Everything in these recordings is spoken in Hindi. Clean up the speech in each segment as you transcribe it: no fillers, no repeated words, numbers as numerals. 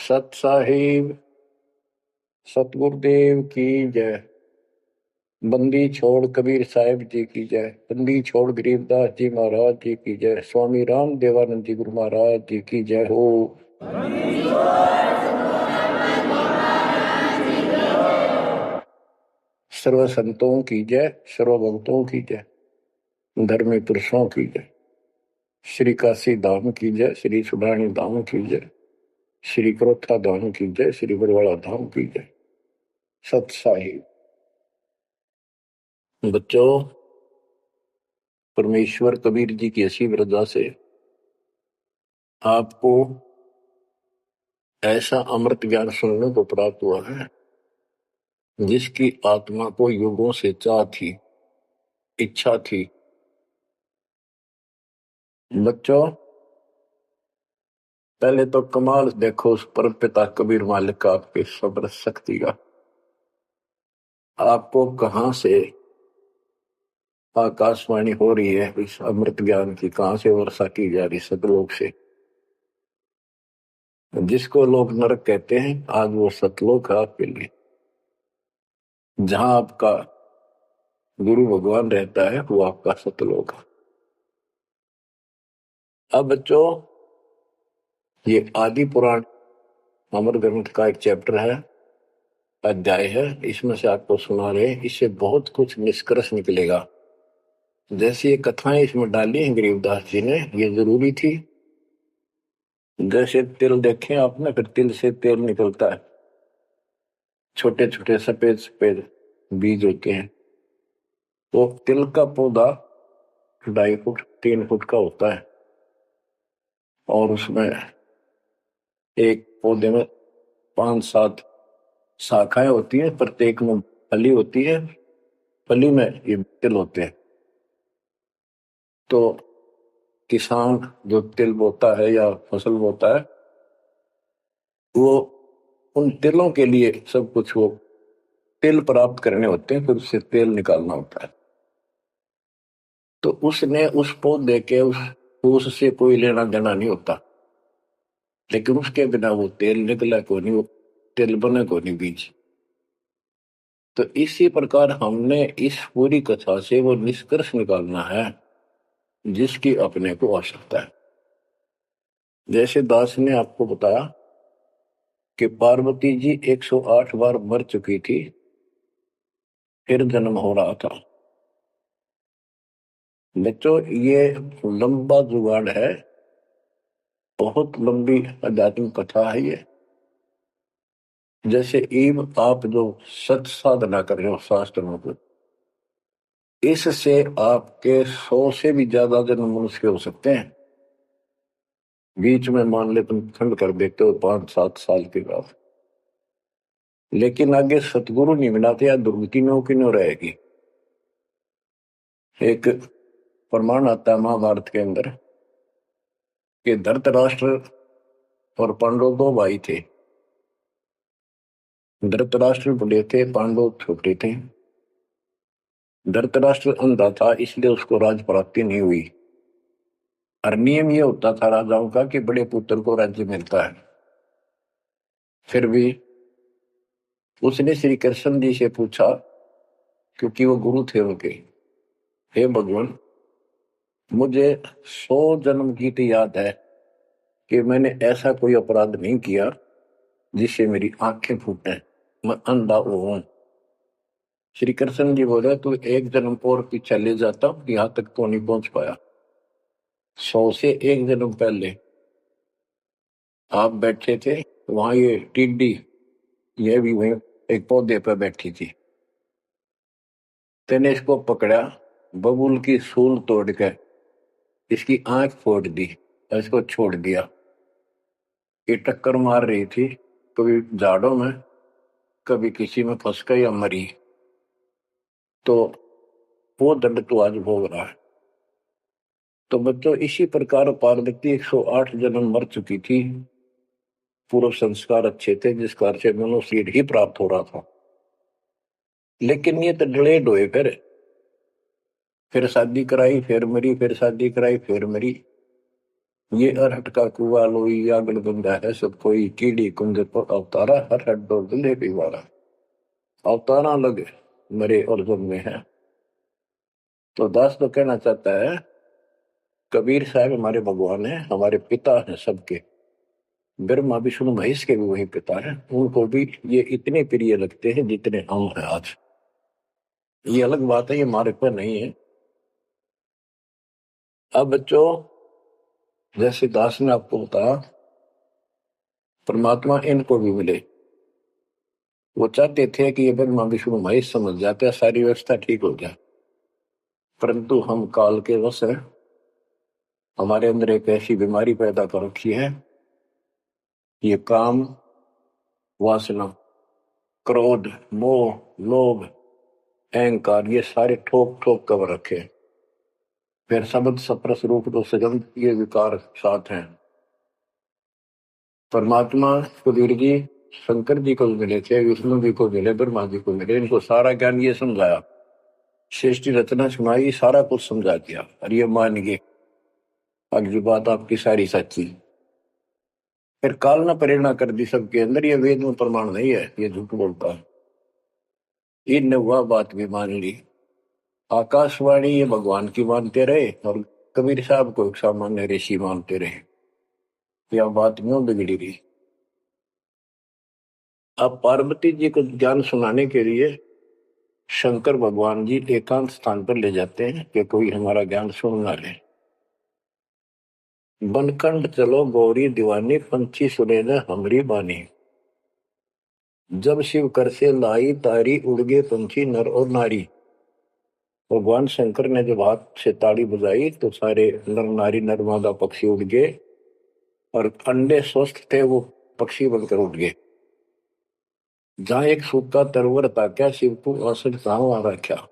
सत साहिब सतगुरुदेव की जय। बंदी छोड़ कबीर साहिब जी की जय। बंदी छोड़ गरीबदास जी महाराज जी की जय। स्वामी राम देवानंद जी गुरु महाराज जी की जय हो। सर्व संतों की जय, सर्व भक्तों की जय, धर्मी पुरुषों की जय। श्री काशी धाम की जय, श्री सुब्राणी धाम की जय, श्री क्रोथा धाम की जय, श्री बरवाड़ा धाम की जय। सत साहिब बच्चों, परमेश्वर कबीर जी की असीम रजा से आपको ऐसा अमृत ज्ञान सुनने को प्राप्त हुआ है जिसकी आत्मा को युगों से चाह थी, इच्छा थी। बच्चों, पहले तो कमाल देखो उस परम पिता कबीर मालिक का आपके सब्र शक्ति का। आपको कहां से आकाशवाणी हो रही है इस अमृत ज्ञान की, कहां से वर्षा की जा रही सतलोक से। जिसको लोग नरक कहते हैं आज वो सतलोक है आपके लिए। जहां आपका गुरु भगवान रहता है वो आपका सतलोक है। अब बच्चों, ये आदि पुराण अमर ग्रंथ का एक चैप्टर है, अध्याय है, इसमें से आपको सुना रहे, इससे बहुत कुछ निष्कर्ष निकलेगा। जैसे ये कथाएं इसमें डाली हैं गरीबदास जी ने, ये जरूरी थी। जैसे तिल देखे आपने, फिर तिल से तेल निकलता है, छोटे छोटे सफेद सफेद बीज होते हैं। तो तिल का पौधा 2.5 फुट 3 फुट का होता है और उसमें एक पौधे में 5-7 शाखाएं होती है, प्रत्येक में फली होती है, फली में ये तिल होते हैं। तो किसान जो तिल बोता है या फसल बोता है वो उन तिलों के लिए सब कुछ, वो तिल प्राप्त करने होते हैं, फिर उससे तेल निकालना होता है। तो उसने उस पौधे के उससे कोई लेना देना नहीं होता, लेकिन उसके बिना वो तेल निकला को नहीं, वो तेल बने को नहीं बीज। तो इसी प्रकार हमने इस पूरी कथा से वो निष्कर्ष निकालना है जिसकी अपने को आवश्यकता है। जैसे दास ने आपको बताया कि पार्वती जी 108 बार मर चुकी थी, फिर जन्म हो रहा था। बच्चों, ये लंबा जुगाड़ है, बहुत लंबी आध्यात्मिक कथा है ये। जैसे ईब आप जो सत साधना कर रहे हो शास्त्रों को, इससे आपके 100 से भी ज्यादा जन्म मनुष्य हो सकते हैं। बीच में मान ले तुम खंड कर देते हो 5-7 साल के बाद, लेकिन आगे सतगुरु नहीं मिलाते या दुर्गति में क्यों रहेगी। एक प्रमाण आता है महाभारत के अंदर कि धृतराष्ट्र और पांडव 2 भाई थे। धृतराष्ट्र बड़े थे, पांडव छोटे थे। धृतराष्ट्र अंधा था, इसलिए उसको राज प्राप्ति नहीं हुई। और नियम ये होता था राजाओं का कि बड़े पुत्र को राज्य मिलता है। फिर भी उसने श्री कृष्ण जी से पूछा, क्योंकि वो गुरु थे उनके, हे भगवान, मुझे 100 जन्म की तो याद है कि मैंने ऐसा कोई अपराध नहीं किया जिससे मेरी आंखें फूटे, मैं अंधा हूं। श्री कृष्ण जी बोले, तू एक जन्म और पीछे ले जाता, यहां तक तो नहीं पहुंच पाया। 100 से एक जन्म पहले आप बैठे थे, वहां ये टिड्डी, ये भी वहीं एक पौधे पर बैठी थी। तेने इसको पकड़ा, बबूल की सूल तोड़ के इसकी आंख फोड़ दी और इसको छोड़ दिया। ये टक्कर मार रही थी, कभी झाड़ों में, कभी किसी में फंस गई या मरी। तो वो दंड तो आज भोग रहा है। तो बच्चों, इसी प्रकार पार्वती 108 जन्म मर चुकी थी, पूर्व संस्कार अच्छे थे, जिस कारण से मनुष्य ही प्राप्त हो रहा था। लेकिन ये तो डिलेड हुए, फिर शादी कराई, फिर मरी, फिर शादी कराई, फिर मरी। ये अरहट का कुआ लोई आगल बंदा है सब कोई कीड़ी कुंज पर अवतारा हर हट डोल दिले पीवारा। अवतारा लगे मरे और जन्मे हैं। तो दास तो कहना चाहता है कबीर साहब हमारे भगवान है, हमारे पिता हैं सबके। ब्रह्मा विष्णु महेश के भी वही पिता है, उनको भी ये इतने प्रिय लगते हैं जितने हम हैं आज। ये अलग बात है, ये हमारे पर नहीं है। अब बच्चों, जैसे दास ने आपको बताया परमात्मा इनको भी मिले। वो चाहते थे कि ये ब्रह्मा विष्णु महेश समझ जाते, सारी व्यवस्था ठीक हो जाए, परंतु हम काल के वश हैं। हमारे अंदर एक ऐसी बीमारी पैदा कर रखी है, ये काम, वासना, क्रोध, मोह, लोभ, अहंकार, ये सारे ठोक ठोक कर रखे। फिर शब्द सप्रस रूप तो सगंध, ये विकार साथ हैं। परमात्मा कबीर जी शंकर जी को मिले थे, विष्णु जी को मिले, ब्रह्मा जी को मिले, इनको सारा ज्ञान ये समझाया, सृष्टि रचना सुनाई, सारा कुछ समझा दिया और ये मान गए अगली बात आपकी सारी सच्ची। फिर काल ने प्रेरणा कर दी सबके अंदर, ये वेद में प्रमाण नहीं है, ये झूठ बोलता है। इनने वह बात भी मान ली। आकाशवाणी ये भगवान की मानते रहे और कबीर साहब को एक सामान्य ऋषि मानते रहे। यह बात क्यों बिगड़ी रही। अब पार्वती जी को ज्ञान सुनाने के लिए शंकर भगवान जी एकांत स्थान पर ले जाते हैं कि कोई हमारा ज्ञान सुन ना ले। बनखंड चलो गौरी दीवानी, पंछी सुने न हमरी बानी। जब शिव कर से लाई तारी, उड़ गए पंछी नर और नारी। भगवान शंकर ने जब हाथ से ताड़ी बजाई तो सारे नर नारी नरमादा पक्षी उड़ गए और अंडे स्वस्थ थे वो पक्षी बनकर उड़ गए। जहां एक सूखा तरवर था क्या शिव को असर वहां रखा।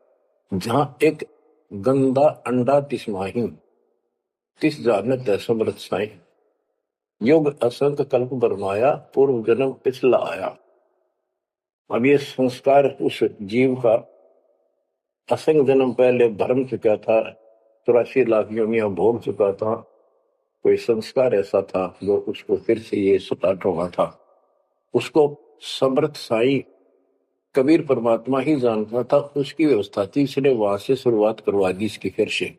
जहां एक गंदा अंडा तिस्माही, तिस जानत है समृत साई। युग असंख्य कल्प बरमाया, पूर्व जन्म पिछला आया। अब ये संस्कार उस जीव का असंख्य जन्म पहले भरम चुका था, 84 लाख योनियां भोग चुका था। कोई संस्कार ऐसा था जो उसको फिर से ये स्टार्ट हुआ था। उसको समर्थ साई कबीर परमात्मा ही जानता था, उसकी व्यवस्था थी, इसने वहां से शुरुआत करवा दी इसकी फिर से।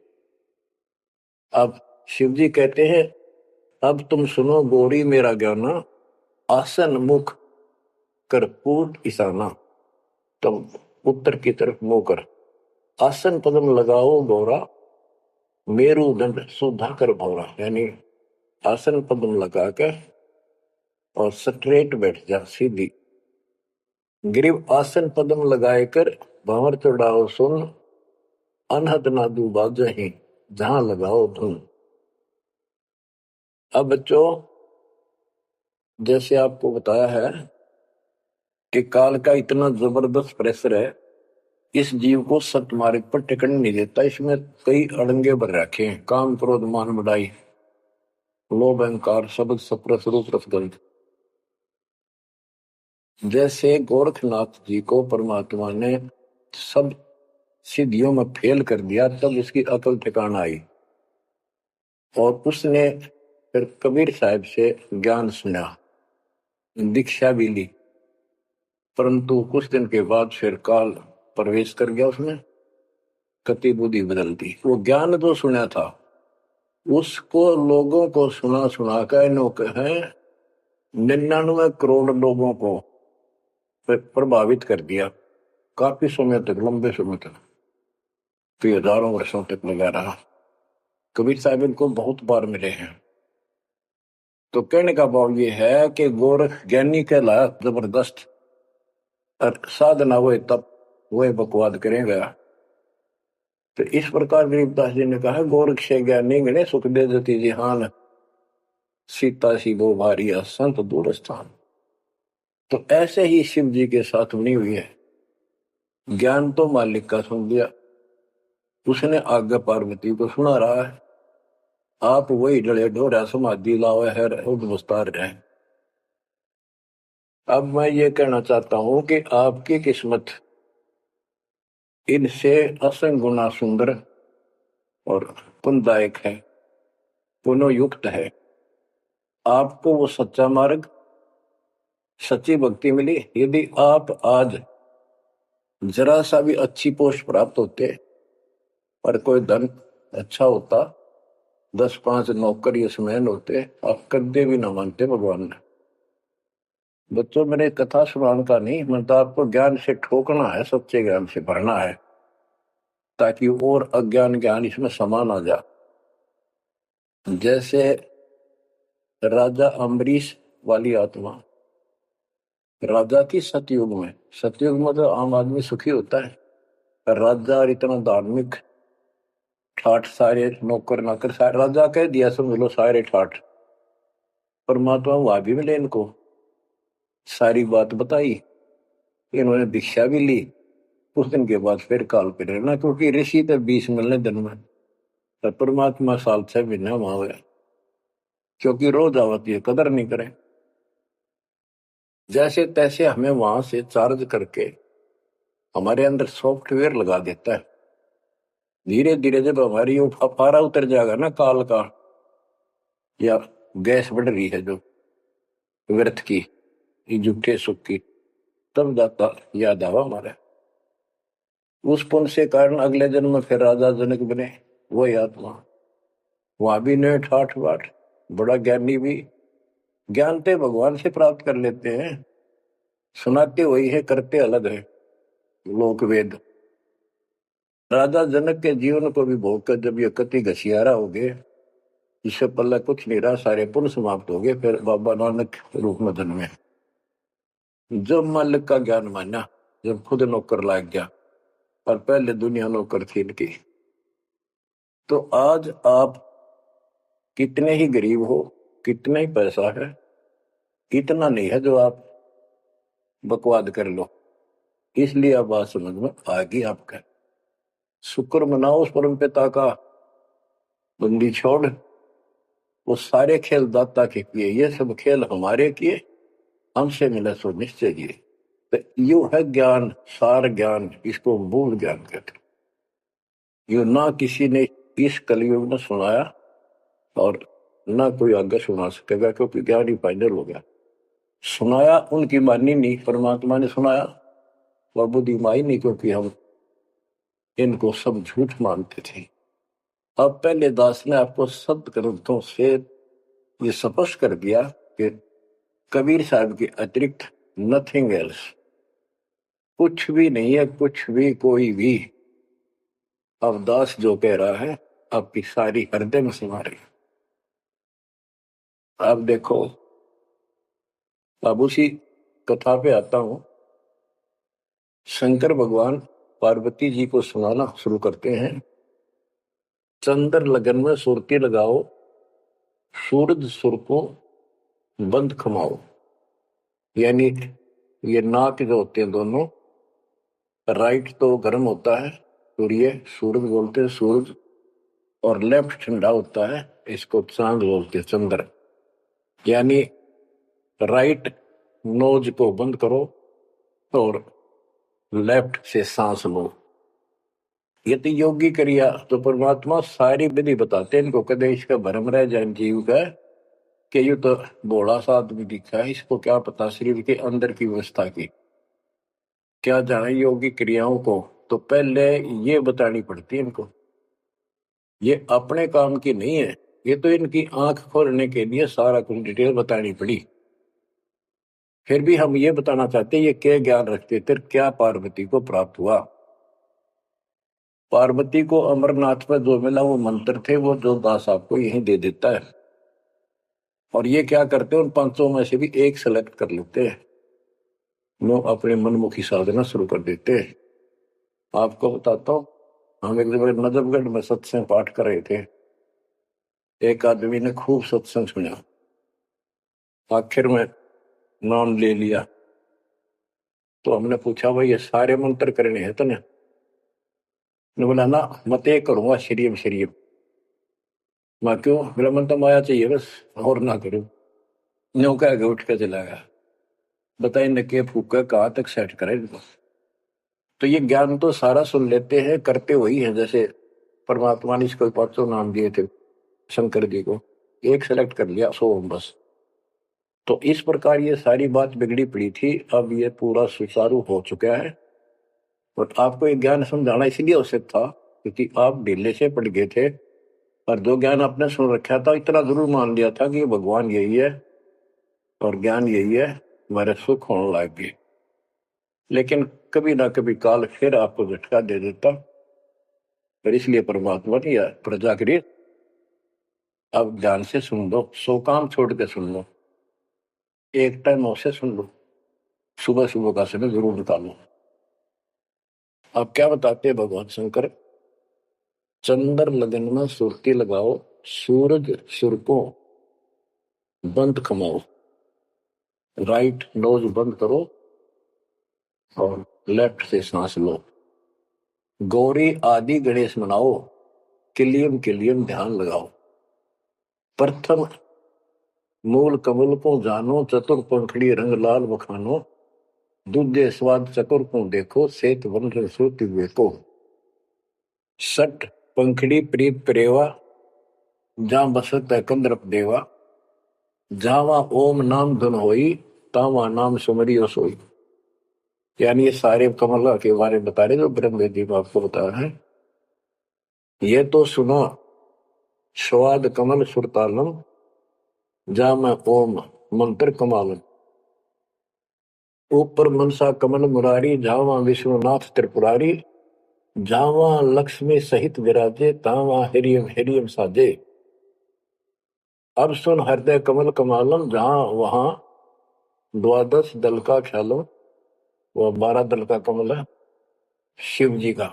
अब शिव जी कहते हैं अब तुम सुनो गौरी मेरा ज्ञाना, आसन मुख कर पूर्व ईशाना। तुम उत्तर की तरफ मुंह कर आसन पदम लगाओ गौरा, मेरुदंड सुधा कर भौरा। यानी आसन पदम लगा कर और स्ट्रेट बैठ जा सीधी। ग्रीव आसन पदम लगाए कर भंवर चढ़ाओ सुन, अनहद नादू बाजही जहां लगाओ धुन। अब बच्चों, जैसे आपको बताया है कि काल का इतना जबरदस्त प्रेशर है, इस जीव को सत्य मार्ग पर टिकने नहीं देता। इसमें कई अड़ंगे भर रखे हैं, काम क्रोध मान बढ़ाई, लोभ अहंकार, शब्द सप्रस रूप रसगंध। जैसे गोरखनाथ जी को परमात्मा ने सब सिद्धियों में फेल कर दिया, तब उसकी अकल ठिकाना आई और उसने फिर कबीर साहब से ज्ञान सुना, दीक्षा भी ली। परंतु कुछ दिन के बाद फिर काल प्रवेश कर गया उसमें, कति बुद्धि बदल दी। वो ज्ञान जो सुना था उसको लोगों को सुना सुना कर है 99 करोड़ लोगों को प्रभावित कर दिया। काफी समय तक, लंबे समय तक, तो हजारों वर्षों तक लगा रहा। कबीर साहब इनको बहुत बार मिले हैं। तो कहने का भाव ये है कि गोरख ज्ञानी कहलाया जबरदस्त, और साधना हुए तब वह बकवाद करेगा। तो इस प्रकार गरीबदास जी ने कहा गोरख से ज्ञानी गणे सुख दे जति जिहान, सीता सी वो भारी संत दूर स्थान। तो ऐसे ही शिव जी के साथ बनी हुई है। ज्ञान तो मालिक का सुन लिया, उसने आज्ञा पार्वती को सुना रहा है। आप वही डले ढोरा समाधि लावे है मुस्तार रहे। अब मैं ये कहना चाहता हूं कि आपकी किस्मत इनसे असंग गुना सुंदर और पुण्यदायक है। पुनः युक्त है। आपको वो सच्चा मार्ग, सच्ची भक्ति मिली। यदि आप आज जरा सा भी अच्छी पोस्ट प्राप्त होते और कोई धन अच्छा होता, 10-5 नौकर यशमैन होते, आप कदे भी ना मानते भगवान ने। बच्चों, मेरे कथा सुनाने का नहीं, मतलब आपको ज्ञान से ठोकना है, सच्चे ज्ञान से भरना है, ताकि और अज्ञान ज्ञान इसमें समा ना जा। जैसे राजा अम्बरीश वाली आत्मा, राजा की सतयुग में, सतयुग में तो आम आदमी सुखी होता है, राजा और इतना धार्मिक, ठाठ सारे नौकर नाकर सारे, राजा कह दिया समझ लो सारे ठाठ। परमात्मा वहां भी मिले इनको, सारी बात बताई, इन्होंने भिक्षा भी ली। कुछ दिन के बाद फिर काल पे रहना, क्योंकि ऋषि तो 20 मिलने दिन में, तो परमात्मा साल 6 महीने वहां हुए, क्योंकि रोज आवती है, कदर नहीं करें। जैसे तैसे हमें वहां से चार्ज करके हमारे अंदर सॉफ्टवेयर लगा देता है। धीरे धीरे जब हमारी वो फफारा उतर जाएगा ना काल का, या गैस बढ़ रही है जो व्यर्थ की, झूठे सुख की, तब जाता याद आवा हमारे। उस पुण्य से कारण अगले जन्म में फिर राजा जनक बने, वही आत्मा। वहां भी ने ठाठ बाट, बड़ा ज्ञानी भी, ज्ञानते भगवान से प्राप्त कर लेते हैं, सुनाते वही है, करते अलग है, लोक वेद। राजा जनक के जीवन को भी भोग कर जब ये कति घसियारा हो गए, इससे पहले कुछ नहीं रहा, सारे पुण्य समाप्त हो गए, फिर बाबा नानक रूप में जन्मे। जब मालिक का ज्ञान माना, जब खुद नौकर लाग गया, और पहले दुनिया नौकर थी इनकी। तो आज आप कितने ही गरीब हो, कितना ही पैसा है, इतना नहीं है जो आप बकवाद कर लो। इसलिए अब बात समझ में आ गई आपका। शुक्र मनाओ उस परम पिता का, बंदी छोड़। वो सारे खेल दाता के किए, ये सब खेल हमारे किए, हमसे मिला सो निश्चय किए। तो यू है ज्ञान, सार ज्ञान, इसको मूल ज्ञान कहते। यू ना किसी ने इस कलयुग में सुनाया, और ना कोई आगे सुना सकेगा, क्योंकि ज्ञान ही फाइनल हो गया। सुनाया उनकी मानी नहीं, परमात्मा ने सुनाया, और बुद्धि माई नहीं, क्योंकि हम इनको सब झूठ मानते थे। अब पहले दास ने आपको सद ग्रंथों से ये स्पष्ट कर दिया कि कबीर साहब के अतिरिक्त नथिंग एल्स, कुछ भी नहीं है, कुछ भी कोई भी। अब दास जो कह रहा है आपकी सारी हृदय में समा रही। अब देखो, अब उसी कथा पे आता हूं। शंकर भगवान पार्वती जी को सुनाना शुरू करते हैं। चंद्र लगन में सुरती लगाओ, सूरज सुर को बंद खमाओ। यानी ये नाक जो होते हैं दोनों, राइट तो गर्म होता है, सूर्य, सूरज बोलते हैं सूरज, और लेफ्ट ठंडा होता है, इसको चांद बोलते हैं चंद्र। यानी राइट नोज को बंद करो और लेफ्ट से सांस लो। यदि योगी क्रिया, तो परमात्मा सारी विधि बताते हैं इनको, कदे इसका भरम रह जाए जीव का कि यू तो भोला सा आदमी दिखा है, इसको क्या पता शरीर के अंदर की व्यवस्था की, क्या जाने योगी क्रियाओं को। तो पहले ये बतानी पड़ती है इनको, ये अपने काम की नहीं है, ये तो इनकी आंख खोलने के लिए सारा कुछ डिटेल बतानी पड़ी। फिर भी हम ये बताना चाहते हैं ये क्या ज्ञान रखते थे, क्या पार्वती को प्राप्त हुआ। पार्वती को अमरनाथ में जो मिला वो मंत्र थे, वो जो दास आपको यही दे देता है। और ये क्या करते हैं, उन 500 में से भी एक सेलेक्ट कर लेते हैं, वो अपने मनमुखी साधना शुरू कर देते हैं। आपको बताता हूँ, हम एक जगह नजफगढ़ में सत्संग पाठ कर रहे थे। एक आदमी ने खूब सत्संग सुना, आखिर में नाम ले लिया। तो हमने पूछा भाई ये सारे मंत्र करने हैं तने? बोला ना, मत एक करूंगा श्रीम श्रीम। मैं क्यों? मेरा मन तो माया चाहिए बस, और ना करूं। न्यू कह के उठ के चला गया। बताइए न के फूका कहाँ तक सेट करे इनको। तो ये ज्ञान तो सारा सुन लेते हैं, करते वही है। जैसे परमात्मा ने इसको 500 नाम दिए थे शंकर जी को, एक सेलेक्ट कर लिया, सोम बस। तो इस प्रकार ये सारी बात बिगड़ी पड़ी थी, अब ये पूरा सुचारू हो चुका है। और आपको ये ज्ञान समझाना इसलिए आवश्यक था क्योंकि आप ढीले से पड़ गए थे, और जो ज्ञान आपने सुन रखा था इतना जरूर मान लिया था कि भगवान यही है और ज्ञान यही है, हमारे सुख होने लग गए। लेकिन कभी ना कभी काल फिर आपको झटका दे देता, और इसलिए परमात्मा ने यह प्रजा करी, अब ध्यान से सुन लो, 100 काम छोड़ के सुन लो, एक टाइम से सुन लो, सुबह सुबह का समय जरूर निकालो। अब क्या बताते हैं भगवान शंकर, चंद्र लगन में सुर्ती लगाओ, सूरज सुर को बंद कमाओ, राइट नोज बंद करो और लेफ्ट से सांस लो, गौरी आदि गणेश मनाओ, किलियम किलियम ध्यान लगाओ, प्रथम मूल कमल को जानो, चतुर पंखड़ी रंग लाल बखानो, दूजे स्वाद चतुर को देखो, सेत वन रसो तिवे को, सट पंखड़ी प्रीत प्रेवा, जहां बसत है कंद्रप देवा, जावा ओम नाम धुन होई, तावा नाम सुमरियो सोई। यानी ये सारे कमल के बारे में बता रहे जो ब्रह्म वेदी में आपको बताया है। ये तो सुनो, स्वाद कमल सुरतालम, जा मैं ओम मंत्र कमालम, ऊपर मनसा कमल मुरारी, जावा विष्णुनाथ त्रिपुरारी, जावा लक्ष्मी सहित विराजे, तावा हिरियम हिरियम साजे। अब सुन हृदय कमल कमालम, जहां वहां 12 दल का ख्यालम, वो 12 दल का कमल है शिव जी का,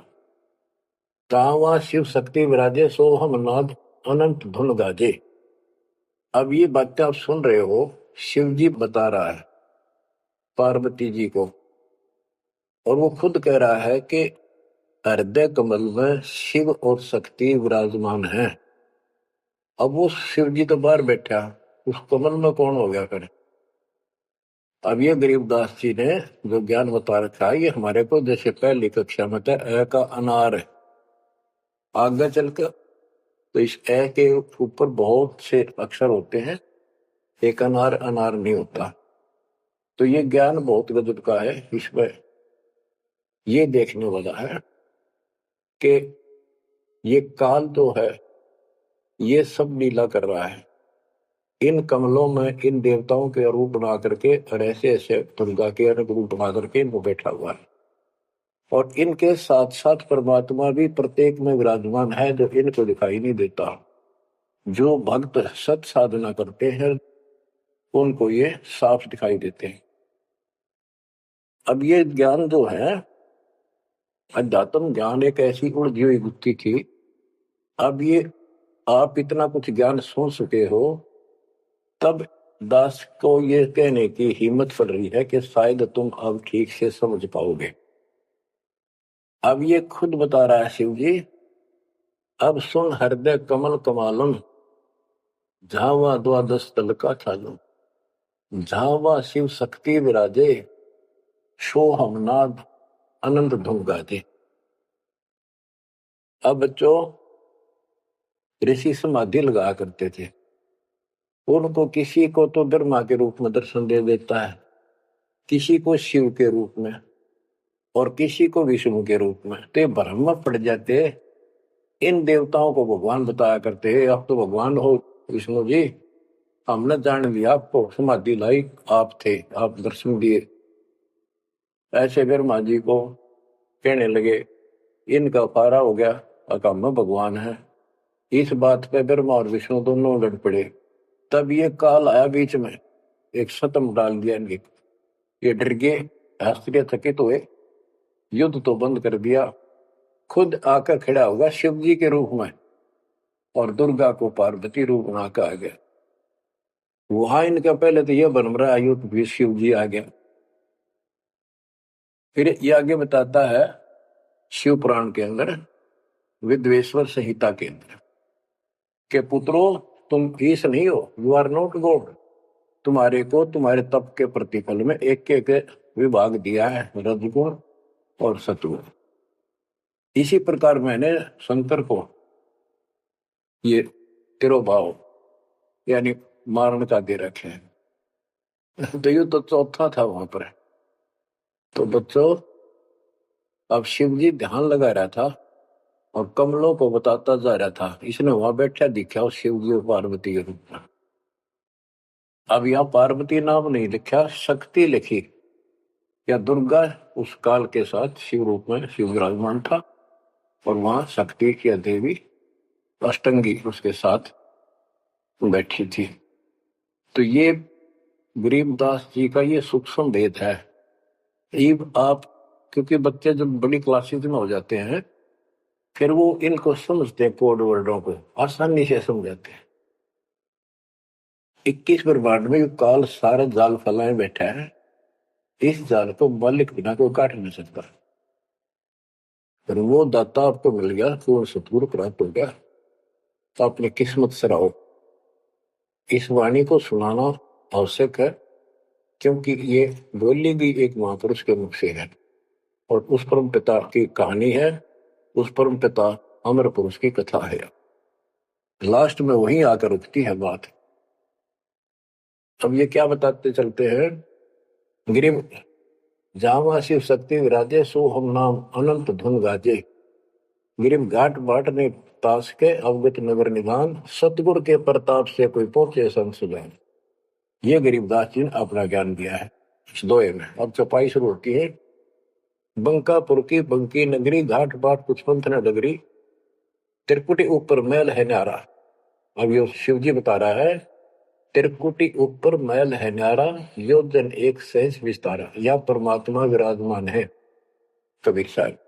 तावा शिव शक्ति विराजे, सोहम नाद अनंत धुन गाजे। अब ये बातें आप सुन रहे हो, शिव जी बता रहा है पार्वती जी को, और वो खुद कह रहा है कि हृदय कमल में शिव और शक्ति विराजमान है। अब वो शिव जी तो बाहर बैठा, उस कमल में कौन हो गया फिर? अब ये गरीबदास जी ने जो ज्ञान बता रखा है, ये हमारे को जैसे पहली कक्षा में था ए का अनार है, आगे चलकर तो इस ए के ऊपर बहुत से अक्षर होते हैं, एक अनार अनार नहीं होता। तो ये ज्ञान बहुत गजब का है। इसमें ये देखने वाला है कि ये काल जो है ये सब लीला कर रहा है, इन कमलों में इन देवताओं के रूप बना करके और ऐसे ऐसे दुर्गा के रूप बना करके इनको बैठा हुआ है, और इनके साथ साथ परमात्मा भी प्रत्येक में विराजमान है जो इनको दिखाई नहीं देता। जो भक्त सत साधना करते हैं उनको ये साफ दिखाई देते हैं। अब ये ज्ञान जो है, अध्यात्म ज्ञान एक ऐसी उलझी हुई गुत्थी थी। अब ये आप इतना कुछ ज्ञान सुन चुके हो, तब दास को ये कहने की हिम्मत पड़ रही है कि शायद तुम अब ठीक से समझ पाओगे। अब ये खुद बता रहा है शिव जी, अब सुन हृदय कमल कमालम, झावा 12 दल का ठालम, झावा शिव शक्ति विराजे, सोहम नाद आनंद धुन गाजे। अब बच्चों, ऋषि समाधि लगा करते थे, उनको किसी को तो ब्रह्मा के रूप में दर्शन दे देता है, किसी को शिव के रूप में, और किसी को विष्णु के रूप में। तो भ्रम में पड़ जाते, इन देवताओं को भगवान बताया करते हैं, आप तो भगवान हो विष्णु जी, हमने जान लिया आपको, समाधि लाई आप थे, आप दर्शन दिए। ऐसे ब्रह्मा जी को कहने लगे, इनका पारा हो गया, अकाम में भगवान है। इस बात पे ब्रह्मा और विष्णु दोनों लड़ पड़े। तब ये काल आया बीच में, एक सतम डाल दिया इनके, ये डर गए, आश्चर्यचकित हुए, युद्ध तो बंद कर दिया, खुद आकर खड़ा होगा शिव जी के रूप में, और दुर्गा को पार्वती रूप बना कर आ गया। वहां इनका पहले तो यह बन रहा युद्ध भी शिव जी आ गया। फिर ये आगे बताता है शिव पुराण के अंदर, विद्वेश्वर संहिता के अंदर, के पुत्रों तुम ईश नहीं हो, यू आर नॉट गॉड, तुम्हारे को तुम्हारे तप के प्रतिफल में एक एक विभाग दिया है, रजगुण और सतगुण। इसी प्रकार मैंने शंकर को ये तिरोभाव यानी मारण का दे रखे हैं। तो ये तो चौथा था वहां पर। तो बच्चों, अब शिव जी ध्यान लगा रहा था और कमलों को बताता जा रहा था। इसने वहां बैठा दिखा उस शिव जी और पार्वती के रूप में। अब यहाँ पार्वती नाम नहीं लिखा, शक्ति लिखी, या दुर्गा उस काल के साथ शिव रूप में शिव विराजमान था, और वहां शक्ति की देवी अष्टंगी उसके साथ बैठी थी। तो ये गरीबदास जी का ये सूक्ष्म भेद है। ईब आप, क्योंकि बच्चे जब बड़ी क्लासेस में हो जाते हैं फिर वो इनको समझते हैं, कोड वर्डों को आसानी से समझाते हैं। 21 ब्रह्मांड में काल सारा जाल फैलाए बैठा है, इस जाल को मालिक बिना कोई काट नहीं सकता। फिर वो दाता आपको मिल गया, पूर्ण सतगुरु प्राप्त हो गया, तो अपनी किस्मत से रहो। इस वाणी को सुनाना आवश्यक है, क्योंकि ये बोली गई एक महापुरुष के मुख से है, और उस परम पिता की कहानी है, उस परम पिता अमर पुरुष की कथा है। लास्ट में वहीं आकर रुकती है बात। अब ये क्या बताते चलते हैं, गिरिम जावा शिव शक्ति विराजे, सो हम नाम अनंत धुन गाजे। गिरिम घाट बाट ने तास के, अवगत नगर निधान, सतगुर के प्रताप से कोई पहुंचे संसुजान। ये गरीबदास जी ने अपना ज्ञान दिया है इस दोहे में। अब चौपाई शुरू होती है। बंकापुर की बंकी नगरी, घाट बाट कुछ पंथ न डगरी, त्रिकुटी ऊपर महल है न्यारा। अब ये शिव जी बता रहा है, त्रिकुटी ऊपर महल है न्यारा, योजन एक सहज विस्तारा। यह परमात्मा विराजमान है। कबीर साहब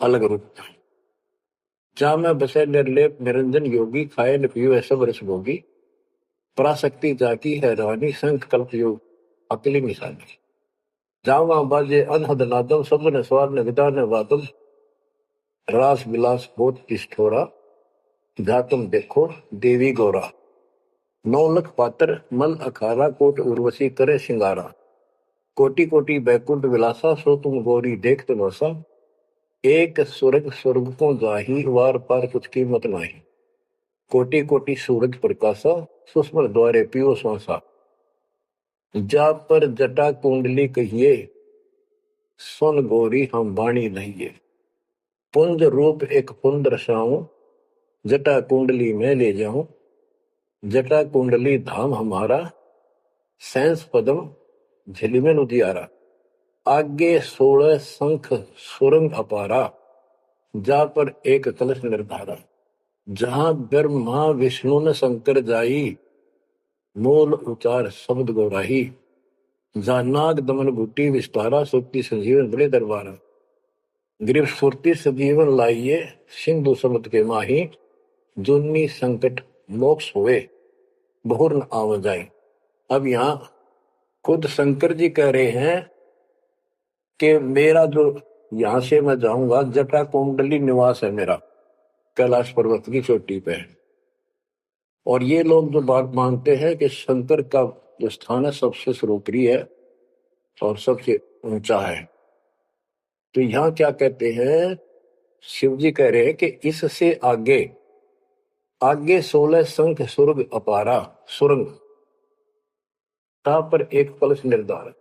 अलग रूप। जहां में बसे निर्लेप निरंजन योगी, खाए न पियो सब रस भोगी, पराशक्ति जाकी है रानी, संख कल्प योग अकली निशानी। जहां वहां बाजे अनहद नादम, सब ने स्वार न विदा न वादम, रास विलास बहुत ठिठोरा, जा तुम देखो देवी गौरा। 9 लख पात्र मन अखारा, कोट उर्वशी करे सिंगारा, कोटि कोटि बैकुंठ विलासा, सो तुम गौरी देख तमाशा, एक स्वर्ग स्वर्ग को जाही, वार पार कुछ कीमत नाही, कोटि कोटि सूरज प्रकाशा, सुस्मर द्वारे पियो श्वासा। जा पर जटा कुंडली कहिए, सुन गौरी हम बाणी नहिए, पुंज रूप एक पुंज रसाऊं, जटा कुंडली में ले जाऊं, जटा कुंडली धाम हमारा, सैंस पदम झिलिमिन उजियारा। आगे 16 शंख सुरंग अपारा, जा पर एक कलश निर्धारा। जहां ब्रह्मा विष्णु न शंकर जाई, मूल उचार शब्द गौराही। जहां नाग दमन बूटी विस्तारा, सुक्ति संजीवन बड़े दरबारा। गिरिव सुरती सजीवन लाइए, सिंधु समुद्र के माही, जुन्नी संकट मोक्ष हुए, बहुर न आव जाए। अब यहाँ खुद शंकर जी कह रहे हैं कि मेरा जो यहां से मैं जाऊंगा, जटा कुंडली निवास है मेरा, कैलाश पर्वत की चोटी पे। और ये लोग जो बात मानते हैं कि शंकर का जो स्थान है सबसे सर्वोपरि है और सबसे ऊंचा है, तो यहाँ क्या कहते हैं, शिव जी कह रहे हैं कि इससे आगे आगे 16 शंख सुरग अपारा, सुरंग पर एक कलश निर्धार।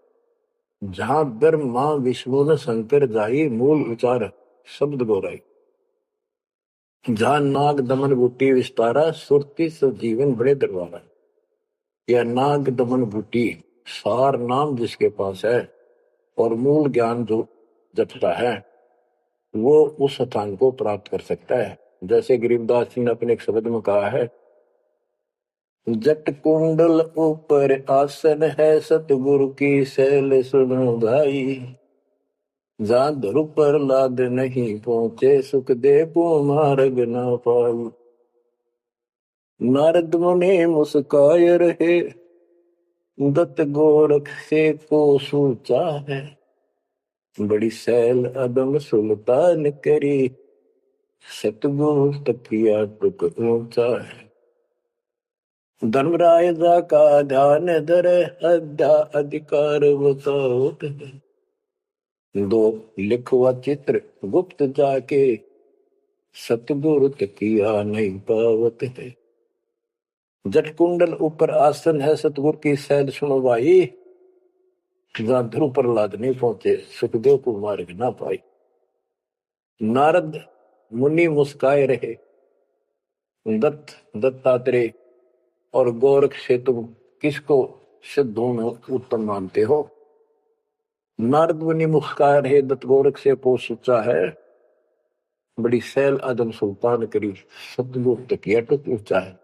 जहां ब्रह्मा विष्णु न शंकर जाई, मूल उचार शब्द गौराई। जहां नाग दमन बूटी विस्तारा, सुरती सजीवन बड़े दरबारा। यह नाग दमन बूटी सार नाम जिसके पास है और मूल ज्ञान जो जपता है, वो उस स्थान को प्राप्त कर सकता है। जैसे गरीबदास जी ने अपने एक शब्द में कहा है, जट कुंडल ऊपर आसन है, सतगुरु की शैल सुनो भाई। जहां ध्रुव पर लाद नहीं पहुंचे, सुख दे को मार्ग ना पाई। नारद मुनि मुस्काय रहे, दत्त गोरख से को सूचा है। बड़ी सैल अदम सुल्तान करी, सतगुरु तकिया टुक ऊंचा है। धर्मराय जा का ध्यान धरे, अध्या अधिकार बताओ। दो लिखवा चित्र गुप्त जाके, सतगुरु तकिया नहीं पावत है। जट कुंडल ऊपर आसन है सतगुरु की सैद सुनो भाई, जहां ध्रुव प्रहलाद नहीं पहुंचे सुखदेव को मार्ग ना पाई। नारद मुनि मुस्काए रहे, दत्तात्रेय और गोरख से तुम किसको सिद्धों में उत्तम मानते हो। नारद मुनि मुस्काए रहे, दत्त गोरख से पोष ऊंचा है, बड़ी सैल आदम सुल्तान करी सतगुरु तकिया टुक ऊंचा है।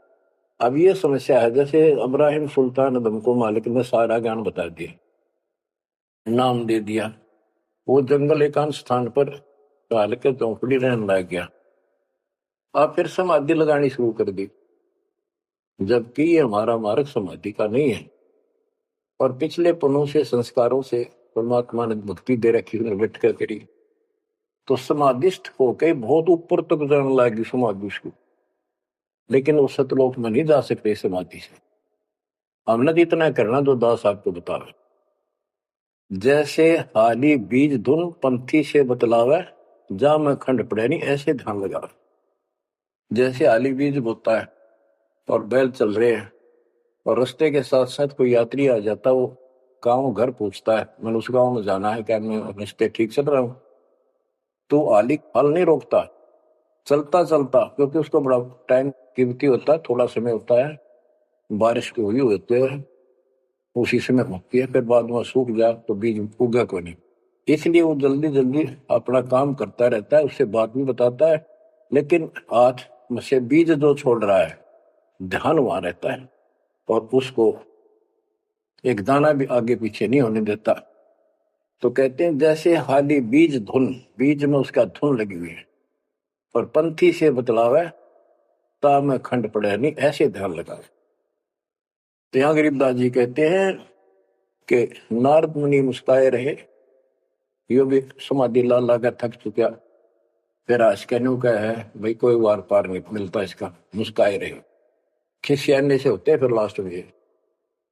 अब ये समस्या है, जैसे इब्राहिम सुल्तान आदम को मालिक ने सारा ज्ञान बता दिया, नाम दे दिया, वो जंगल एकांत स्थान पर डाल के चौपड़ी रहने लग गया। अब फिर समाधि लगानी शुरू कर दी, जबकि ये हमारा मार्ग समाधि का नहीं है, और पिछले पनों से संस्कारों से परमात्मा ने भक्ति दे रखी, उन्हें बैठ कर करी, तो समाधिस्थ होके बहुत ऊपर तक जाने लगी समाधि उसको, लेकिन वो सतलोक में नहीं जा सकते समाधि से। हमने तो इतना करना जो दास आपको बतावे, जैसे हाली बीज धुन पंथी से बतलावे, जा में खंड पड़े नहीं ऐसे ध्यान लगा। जैसे हाली बीज बोता है और बैल चल रहे हैं, और रास्ते के साथ साथ कोई यात्री आ जाता, वो गाँव घर पूछता है मैंने उस गाँव में जाना है, क्या मैं रास्ते ठीक चल रहा हूँ, तो हाली फल नहीं रोकता, चलता चलता, क्योंकि उसको बड़ा टाइम कीमती होता है, थोड़ा समय होता है, बारिश की हुई होती है उसी समय होती है, फिर बाद में सूख जाए तो बीज उगा को नहीं, इसलिए वो जल्दी जल्दी अपना काम करता रहता है, उससे बात भी बताता है, लेकिन हाथ में से बीज जो छोड़ रहा है ध्यान वहां रहता है, और उसको एक दाना भी आगे पीछे नहीं होने देता। तो कहते हैं जैसे हाली बीज धुन, बीज में उसका धुन लगी हुई है, और पंथी से बतलावे, ता में खंड पड़े नहीं ऐसे ध्यान लगावे। तो यहाँ गरीबदास जी कहते हैं कि नारद मुनि मुस्काए रहे, यो भी समाधि ला लाकर थक चुका, फिर आज कहने का है भाई कोई वार पार नहीं मिलता इसका, मुस्काए रहे, खिसियाने से होते हैं फिर लास्ट में।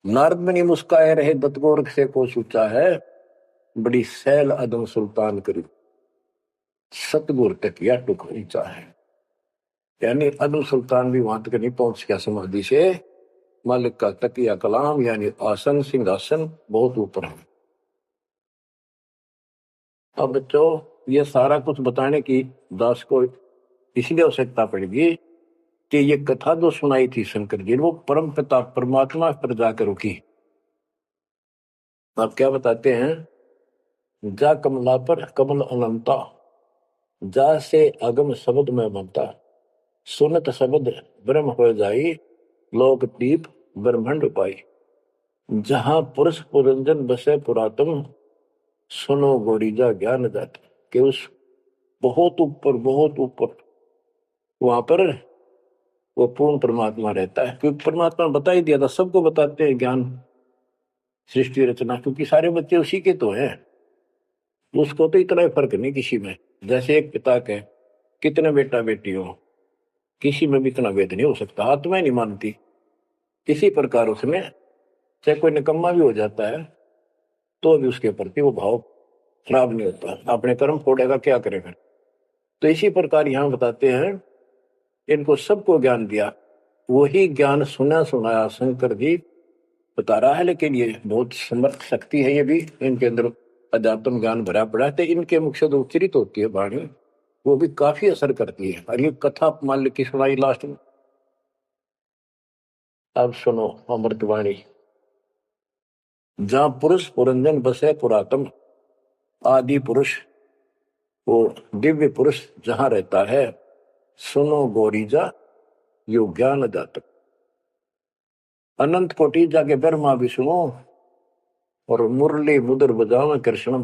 नारद मुनि मुस्काए रहे, दत्त गोरख से को सूचा है, बड़ी सैल अदम सुल्तान करी सतगुरु तकिया टुक ऊंचा है। यानी अदम सुल्तान भी वहां तक नहीं पहुंच गया समाधि से, मालिक का तकिया कलाम यानी आसन सिंहासन बहुत ऊपर है। अब बच्चों ये सारा कुछ बताने की दास को इसलिए आवश्यकता पड़ेगी कि ये कथा जो सुनाई थी शंकर जी, वो परम पिता परमात्मा पर जाकर रुकी। आप क्या बताते हैं, जा कमला पर कमल अनंता, जा से अगम शब्द में बनता, सुनत शब्द ब्रह्म हो जाई, लोक दीप ब्रह्मंड पाई, जहां पुरुष पुरंजन बसे पुरातन, सुनो गोरीजा ज्ञान जात। कि उस बहुत ऊपर वहां पर वो पूर्ण परमात्मा रहता है, क्योंकि परमात्मा ने बता ही दिया था, सबको बताते हैं ज्ञान सृष्टि रचना, क्योंकि सारे बच्चे उसी के तो हैं, उसको तो इतना फर्क नहीं किसी में। जैसे एक पिता के कितने बेटा बेटी हो, किसी में भी इतना भेद नहीं हो सकता, आत्मा नहीं मानती। इसी प्रकार उसमें चाहे कोई निकम्मा भी हो जाता है तो भी उसके प्रति वो भाव खराब नहीं होता, अपने कर्म फोड़ेगा क्या करे फिर। तो इसी प्रकार यहाँ बताते हैं, इनको सबको ज्ञान दिया, वही ज्ञान सुना सुनाया शंकर जी बता रहा है, लेकिन ये बहुत समर्थ शक्ति है, ये भी इनके अंदर अध्यात्म ज्ञान भरा पड़ा है, तो इनके मुख से जो उच्चरित होती है वाणी वो भी काफी असर करती है। और ये कथा मान ली की सुनाई लास्ट में, अब सुनो अमृतवाणी। जहां पुरुष पुरंजन बसे पुरातन, आदि पुरुष वो दिव्य पुरुष जहां रहता है, सुनो गोरीजा यो ज्ञान जातक, अनंत कोटि जाके ब्रह्मा विष्णु और मुरली मुद्र बजावे कृष्णम,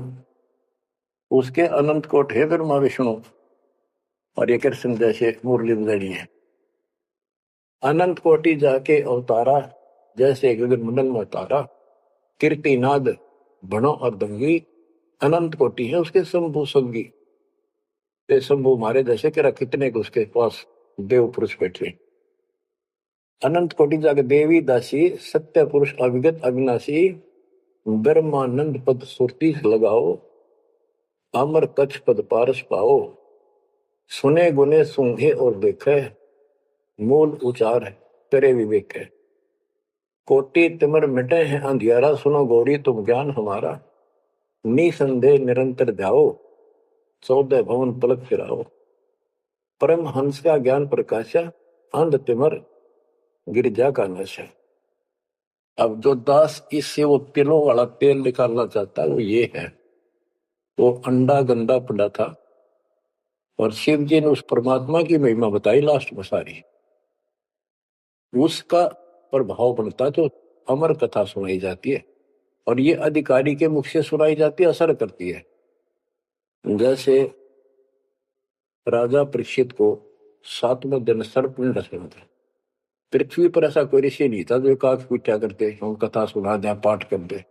उसके अनंत कोट है ब्रह्मा विष्णु, और ये कृष्ण जैसे मुरली बजानी है। अनंत कोटि जाके अवतारा, जैसे गगन मंडल में तारा, कीर्तिनाद भणो और दंगी, अनंत कोटि है उसके शंभु संगी, शंभु मारे जैसे कि कितने को उसके पास देव पुरुष बैठे। अनंत कोटि जाके देवी दासी, सत्य पुरुष अविगत अविनाशी, ब्रह्मानंद पद सुरती लगाओ, अमर कच्छ पद पारस पाओ, सुने गुने सूंघे और देखे, मूल उचार करे विवेक है। कोटि तिमिर मिटे हैं अंधियारा, सुनो गौरी तुम ज्ञान हमारा। निसंदेह निरंतर जाओ, 14 भवन पलक फिराओ। परम हंस का ज्ञान प्रकाशा, अंध तिमर गिरजा का नशा। अब जो दास इससे वो तिलों वाला तेल निकालना चाहता है वो ये है। वो अंडा गंदा पड़ा था और शिव जी ने उस परमात्मा की महिमा बताई लास्ट में सारी, उसका प्रभाव बनता जो अमर कथा सुनाई जाती है और ये अधिकारी के मुख से सुनाई जाती है, असर करती है। जैसे राजा परीक्षित को 7वें दिन सर्पपिंड रचना था। पृथ्वी पर ऐसा कोई ऋषि नहीं था जो एकाक पूछा करते हम कथा सुना दें पाठ कर दे,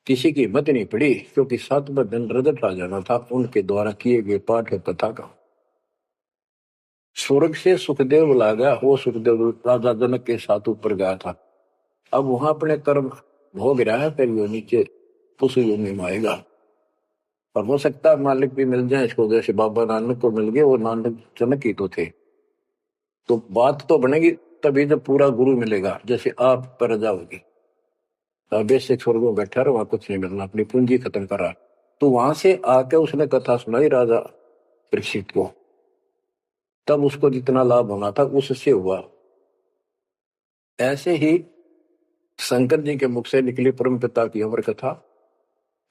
किसी की हिम्मत नहीं पड़ी, क्योंकि 7वें दिन रजत राजा था उनके द्वारा किए गए पाठ और कथा का। स्वर्ग से सुखदेव बुला गया, वो सुखदेव राजा जनक के साथ ऊपर गया था। अब वहां अपने कर्म भोग रहा है, फिर वो नीचे उस योनि में आएगा। और हो सकता है मालिक भी मिल जाए इसको, जैसे बाबा नानक को मिल गए, वो नानक जनक ही तो थे। तो बात तो बनेगी तभी जब पूरा गुरु मिलेगा, जैसे आप पर रजा होगी। बेसिक स्वर्ग में बैठा रहा, वहां कुछ नहीं मिलना, अपनी पूंजी खत्म करा। तो वहां से आके उसने कथा सुनाई राजा परीक्षित को, तब उसको जितना लाभ होना था उससे हुआ। ऐसे ही शंकर जी के मुख से निकली परम पिता की अमर कथा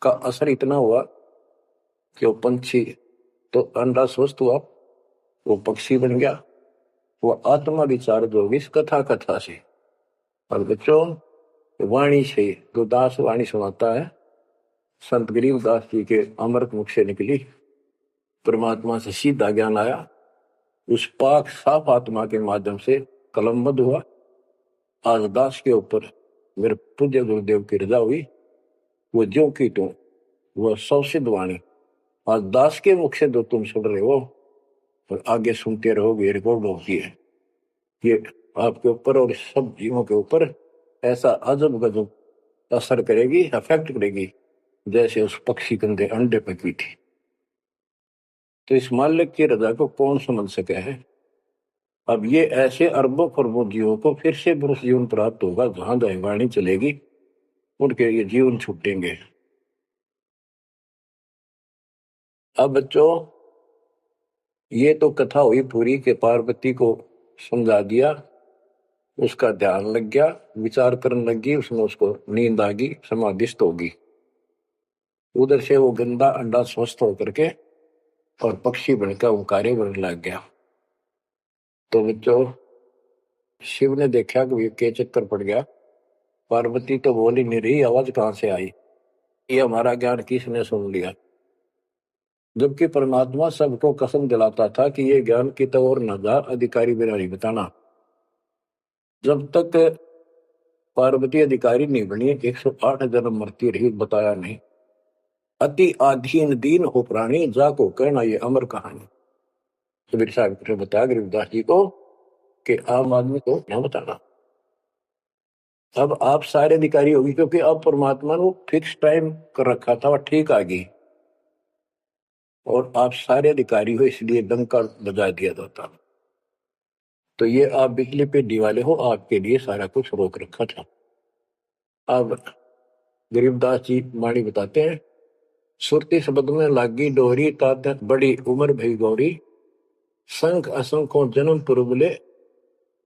का असर इतना हुआ कि वो पंछी तो अंडा स्वस्थ हुआ, वो पक्षी बन गया, वो आत्मा विचार जो होगी इस कथा से। और बच्चों वाणी से जो दास वाणी सुनाता है, संत गरीबदास जी के अमृत मुख से निकली, परमात्मा से सीधा ज्ञान आया, उस पाक साफ आत्मा के माध्यम से कलमबद्ध हुआ। आज दास के ऊपर मेरे पूज्य गुरुदेव की रजा हुई, वो ज्यों की त्यों वह सौसिद्ध वाणी आज दास के मुख से जो तुम सुन रहे हो और आगे सुनते रहोगे, रिकॉर्ड होती है, ये आपके ऊपर और सब जीवों के ऊपर ऐसा अजब गजब असर करेगी, अफेक्ट करेगी, जैसे उस पक्षी कंधे अंडे पर की थी। तो इस मालिक की रजा को कौन समझ सके है। अब ये ऐसे अरबों खरबों जीवों को फिर से पुरुष जीवन प्राप्त होगा, जहां जहां वाणी चलेगी उनके ये जीवन छूटेंगे। अब बच्चों ये तो कथा हुई पूरी के पार्वती को समझा दिया, उसका ध्यान लग गया, विचार करने लगी, उसमें उसको नींद आ गई, समाधिस्थ होगी। उधर से वो गंदा अंडा स्वस्थ होकर के और पक्षी बनकर वो कार्य बनने लग गया। तो बच्चों शिव ने देखा कि ये के चक्कर पड़ गया, पार्वती तो बोल ही नहीं रही, आवाज कहां से आई, ये हमारा ज्ञान किसने सुन लिया। जबकि परमात्मा सबको कसम दिलाता था कि ये ज्ञान की तो और न जा, अधिकारी बिना नहीं बताना। जब तक पार्वती अधिकारी नहीं बनी 108 जन्म मरती रही, बताया नहीं। अति आधीन दीन हो प्राणी, जाको कहना ये अमर कहानी। कबीर साहब ने बताया गरीबदास जी को कि आम आदमी को न बताना। अब आप सारे अधिकारी होगी, क्योंकि अब परमात्मा ने फिक्स टाइम कर रखा था, वह ठीक आ गई और आप सारे अधिकारी हो, इसलिए डंका बजा दिया जाता। तो ये आप बिजली पे दिवाले हो, आपके लिए सारा कुछ रोक रखा था। अब गरीबदास जी वाणी बताते हैं, सुरती शब्द में लागी डोहरी, तात बड़ी उम्र भई गौरी, संख असंखों जन्म पुरबले,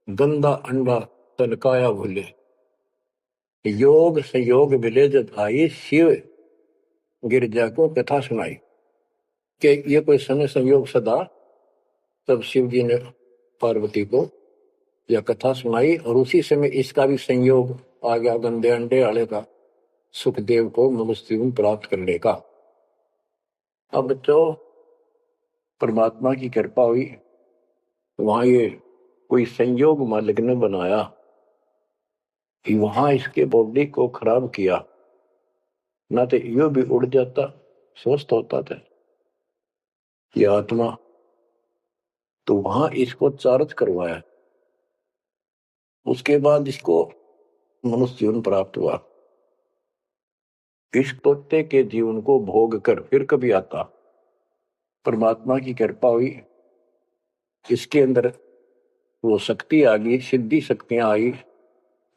गंदा अंडा तनकाया भूले। योग संयोग मिले जब आई, शिव गिरजा को कथा सुनाई। कि ये कोई समय संयोग सदा, तब शिव जी ने पार्वती को यह कथा सुनाई और उसी समय इसका भी संयोग आ गया, गंदे अंडे वाले का, सुखदेव को मनुष्य जीवन प्राप्त करने का। अब बच्चों परमात्मा की कृपा हुई, वहां ये कोई संयोग मालिक ने बनाया कि वहां इसके बॉडी को खराब किया, ना तो यो भी उड़ जाता, स्वस्थ होता था ये आत्मा। तो वहां इसको चार्ज करवाया, उसके बाद इसको मनुष्य जीवन प्राप्त हुआ। इस तोते के जीवन को भोग कर फिर कभी आता, परमात्मा की कृपा हुई, इसके अंदर वो शक्ति आ गई, सिद्धि शक्तियां आई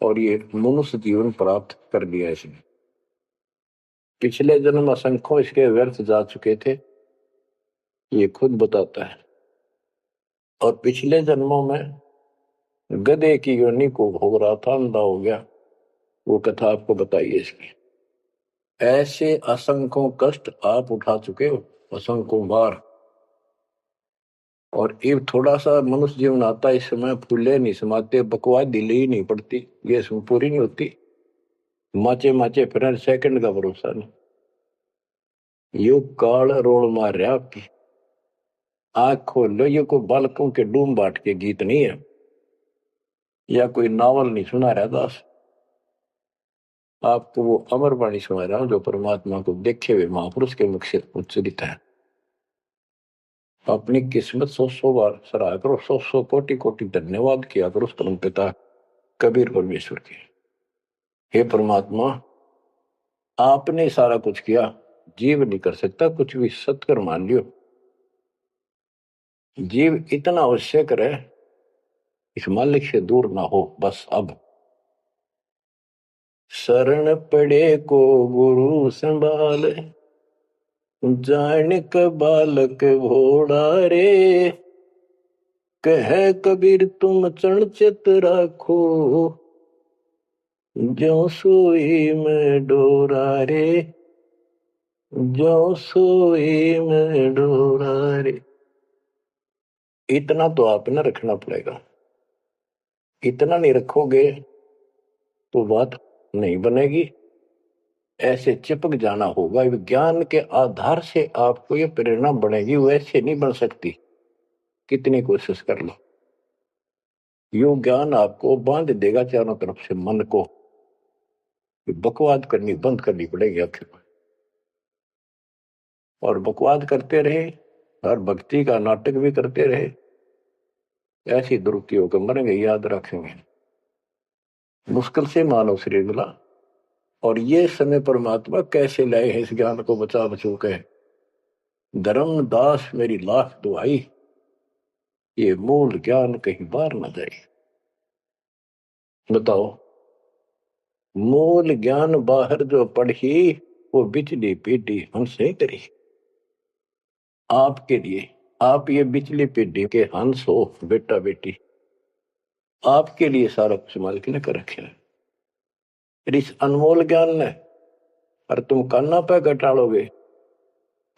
और ये मनुष्य जीवन प्राप्त कर लिया इसने। पिछले जन्म असंख्यों इसके व्यर्थ जा चुके थे, ये खुद बताता है। और पिछले जन्मों में गधे की योनि को भोग रहा था, अंधा हो गया। वो कथा आपको बताइए इसकी। ऐसे असंख्यों कष्ट आप उठा चुके हो, असंख्यों बार। और ये थोड़ा सा मनुष्य जीवन आता है, इस समय फूले नहीं समाते, बकवास दिले ही नहीं पड़ती, ये पूरी नहीं होती। माचे माचे फिर सेकंड का भरोसा नहीं। यो काल रोल मार रहा आपकी। आंख खोल लो, ये कोई बालकों के डूम बाट के गीत नहीं है, या कोई नावल नहीं सुना रहा दास। आपको वो अमर वाणी सुना रहा हूं जो परमात्मा को देखे हुए महापुरुष के मुख से उच्चरित है। अपनी किस्मत 100 बार सराहा करो, 100 कोटि कोटि धन्यवाद किया करो उस परम पिता कबीर परमेश्वर के। हे परमात्मा, आपने सारा कुछ किया, जीव नहीं कर सकता कुछ भी, सत्कर मान लियो। जीव इतना अवश्य करे इस मालिक से दूर ना हो बस। अब शरण पड़े को गुरु संभाल, जान क बालक भोड़ा रे। कह कबीर तुम चरण चित राखो, ज्यों सोई में डोरा रे, ज्यों सोई में डोरा रे। इतना तो आपने रखना पड़ेगा। इतना नहीं रखोगे तो बात नहीं बनेगी। ऐसे चिपक जाना होगा। विज्ञान के आधार से आपको ये प्रेरणा बनेगी, वैसे नहीं बन सकती, कितनी कोशिश कर लो। यो ज्ञान आपको बांध देगा चारों तरफ से मन को। बकवाद करनी बंद करनी पड़ेगी आखिर में। और बकवाद करते रहे और भक्ति का नाटक भी करते रहे, ऐसी दुरुक्ति होकर मरेंगे, याद रखेंगे। मुश्किल से मानव शरीर मिला, और ये समय परमात्मा कैसे लाए हैं इस ज्ञान को बचा बचो के। धर्मदास मेरी लाख दुआई, ये मूल ज्ञान कहीं बाहर न जाए। बताओ, मूल ज्ञान बाहर जो पढ़ी वो बिजली पीढ़ी हमसे करी। आपके लिए आप ये बिजली पीढ़ी के हंस हो बेटा बेटी, आपके लिए सारा कुछ मालिक ने कर रखे है। इस अनमोल ज्ञान ने, और तुम कान्ना पे घटाड़ोगे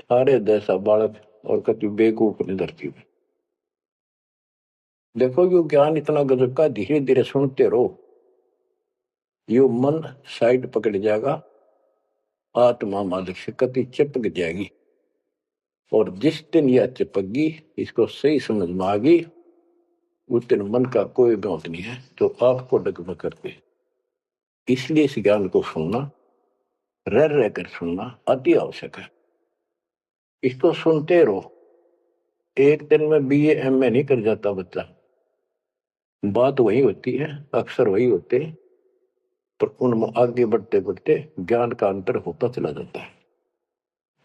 थारे जैसा बालक और कति बेवकूफ ने धरती में। देखो यो ज्ञान इतना गजब का, धीरे धीरे सुनते रहो, यो मन साइड पकड़ जाएगा, आत्मा मालिक से कति चिपक जाएगी। और जिस दिन यह चिपकी इसको सही समझ में आ गई, उस दिन मन का कोई बात नहीं है तो आपको डगमग करते। इसलिए इस ज्ञान को सुनना, रह रहकर सुनना अति आवश्यक है। इसको सुनते रहो। एक दिन में बीए एमए नहीं कर जाता बच्चा, बात वही होती है, अक्सर वही होते हैं, पर उनमें आगे बढ़ते बढ़ते ज्ञान का अंतर होता चला जाता है।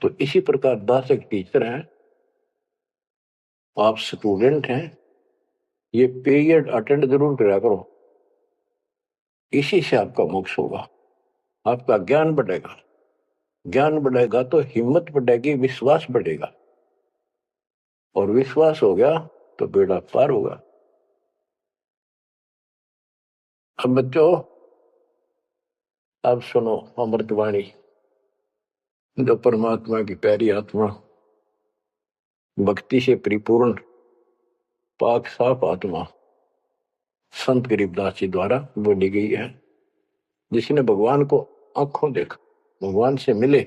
तो इसी प्रकार दास एक टीचर है, आप स्टूडेंट हैं, ये पीरियड अटेंड जरूर करा करो। इसी से आपका मोक्ष होगा, आपका ज्ञान बढ़ेगा। ज्ञान बढ़ेगा तो हिम्मत बढ़ेगी, विश्वास बढ़ेगा, और विश्वास हो गया तो बेड़ा पार होगा। अब बच्चों, अब सुनो अमृतवाणी, जो परमात्मा की प्यारी आत्मा, भक्ति से परिपूर्ण पाक साफ आत्मा संत गरीबदास जी द्वारा बोली गई है। जिसने भगवान को आंखों देखा, भगवान से मिले,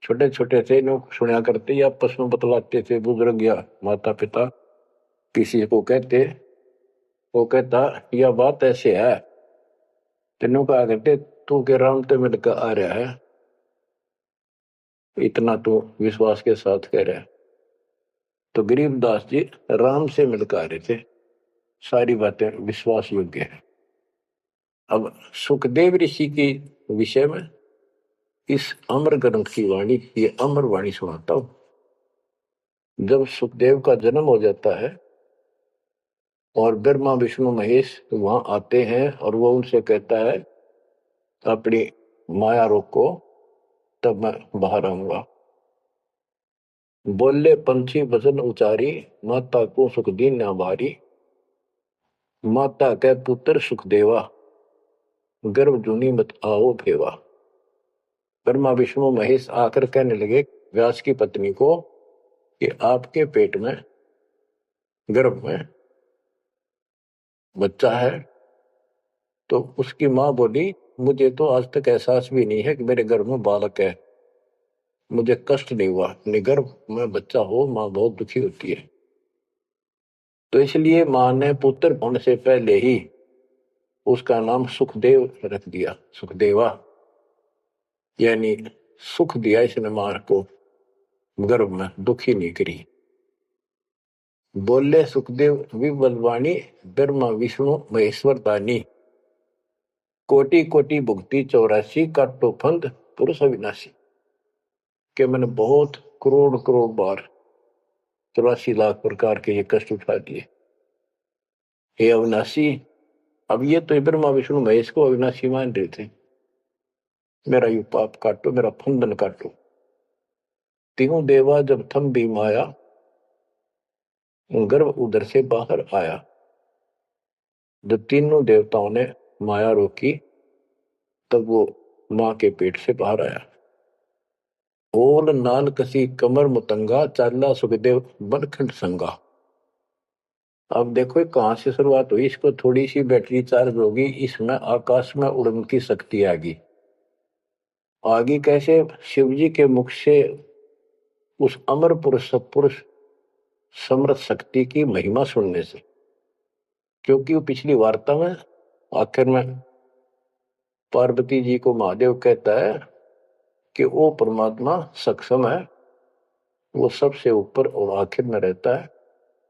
छोटे छोटे थे लोग सुना करते, आपस में बतलाते थे, बुजुर्ग या माता पिता किसी को कहते, वो कहता यह बात ऐसे है, तेनों कहा करते तू के राम तो मिलकर आ रहा है, इतना तो विश्वास के साथ कह रहा है। तो गरीबदास जी राम से मिलकर आ रहे थे, सारी बातें विश्वास योग्य है। अब सुखदेव ऋषि के विषय में इस अमर ग्रंथ की वाणी, ये अमर वाणी सुनाता हूं। जब सुखदेव का जन्म हो जाता है और ब्रह्मा विष्णु महेश वहां आते हैं और वो उनसे कहता है अपनी माया रोको, तब मैं बाहर आऊंगा। बोले पंछी वचन उचारी, माता को सुख दीन न भारी। माता के पुत्र सुख देवा, गर्भ जूनी मत आओ भेवा। ब्रह्मा विष्णु महेश आकर कहने लगे व्यास की पत्नी को कि आपके पेट में, गर्भ में बच्चा है। तो उसकी माँ बोली मुझे तो आज तक एहसास भी नहीं है कि मेरे गर्भ में बालक है, मुझे कष्ट नहीं हुआ। गर्भ में बच्चा हो माँ बहुत दुखी होती है। तो इसलिए माँ ने पुत्र होने से पहले ही उसका नाम सुखदेव रख दिया, सुखदेवा, यानी सुख दिया इसने माँ को, गर्भ में दुखी नहीं करी। बोले सुखदेव विबलवाणी, ब्रह्मा विष्णु महेश्वर दानी। कोटि कोटि भुक्ति 84, काटो फंद पुरुष अविनाशी। के मैंने बहुत करोड़ करोड़ बार 84 लाख प्रकार के ये कष्ट उठा दिए, हे अविनाशी। अब ये तो ब्रह्मा विष्णु महेश को अविनाशी मान रहे थे। मेरा यू पाप काटो, मेरा फंदन काटो। तीनों देवा जब थम भी माया, गर्भ उधर से बाहर आया। जब तीनों देवताओं ने माया रोकी तब वो मां के पेट से बाहर आया। ओल नाल कसी कमर मुतंगा, चाला सुखदेव बनखंड संगा। अब देखो कहां से शुरुआत हुई, इसको थोड़ी सी बैटरी चार्ज होगी, इसमें आकाश में उड़ने की शक्ति आगी। आगे कैसे? शिव जी के मुख से उस अमर पुरुष सत्पुरुष समर्थ शक्ति की महिमा सुनने से। क्योंकि वो पिछली वार्ता में आखिर में पार्वती जी को महादेव कहता है कि वो परमात्मा सक्षम है, वो सबसे ऊपर और आखिर में रहता है,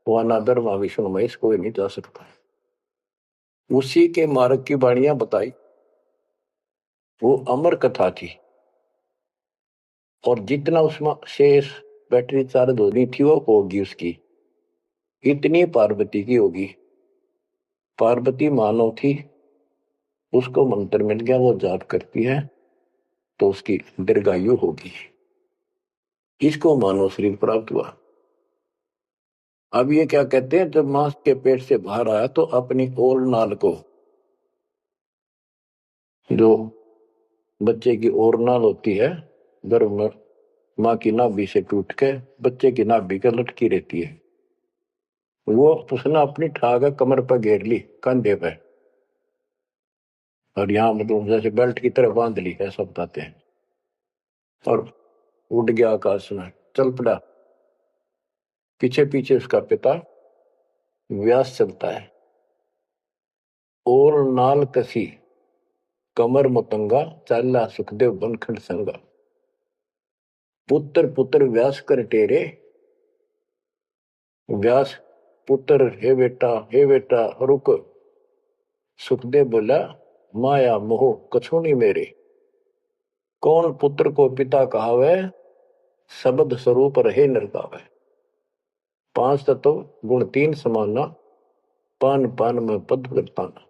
वो अनादर वहां विष्णु महेश कोई नहीं जा सकता। उसी के मार्ग की वाणियां बताई, वो अमर कथा थी। और जितना उसमें शेष बैटरी चार्ज होनी थी वो होगी उसकी, इतनी पार्वती की होगी। पार्वती मानव थी, उसको मंत्र मिल गया, वो जाप करती है तो उसकी दीर्घायु होगी। इसको मानव शरीर प्राप्त हुआ। अब ये क्या कहते हैं, जब मां के पेट से बाहर आया तो अपनी ओर नाल को, जो बच्चे की ओर नाल होती है गर्भ में, मां की नाभि से टूट के बच्चे की नाभि के लटकी रहती है, वो उसने अपनी ठाक कमर पर घेर ली, कंधे पे, और यहाँ मतलब जैसे बेल्ट की तरह बांध ली, ऐसा बताते हैं। और उड़ गया आकाश में, चल पड़ा। पीछे पीछे उसका पिता व्यास चलता है। ओर नाल कसी कमर मुतंगा, चाला सुखदेव बनखंड संगा। पुत्र पुत्र व्यास कर टेरे। व्यास पुत्र, हे बेटा रुक। सुखदेव बोला माया मोह कछु नहीं मेरे। कौन पुत्र को पिता कहावे, शब्द स्वरूप रहे नरकावे। 5 तत्व गुण 3 समाना, पान पान में पद वर्ताना।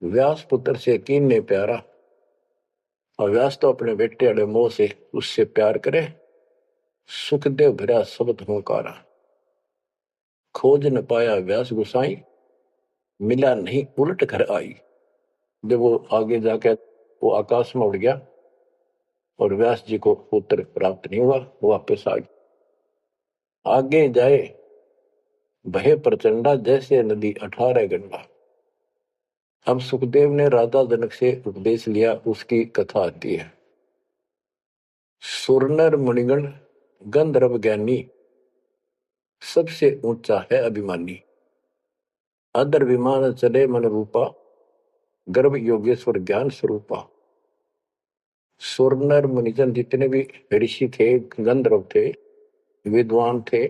व्यास पुत्र से कीन्ने प्यारा, और व्यास तो अपने बेटे अड़े मोह से उससे प्यार करे। सुखदेव भरा शब्द होकारा, खोज न पाया व्यास गुसाई। मिला नहीं उलट घर आई। जब वो आगे जाकर वो आकाश में उड़ गया और व्यास जी को पुत्र प्राप्त नहीं हुआ, वो वापस आ गया। आगे जाए भय प्रचंडा, जैसे नदी 18 गंडा। अब सुखदेव ने राजा जनक से उपदेश लिया, उसकी कथा आती है। सुरनर मुनिगण गंधर्व ज्ञानी, सबसे ऊंचा है अभिमानी। अदर विमान चले मन रूपा, गर्भ योगेश्वर ज्ञान स्वरूपा। सुरनर मुनिजन जितने भी ऋषि थे, गंधर्व थे, विद्वान थे,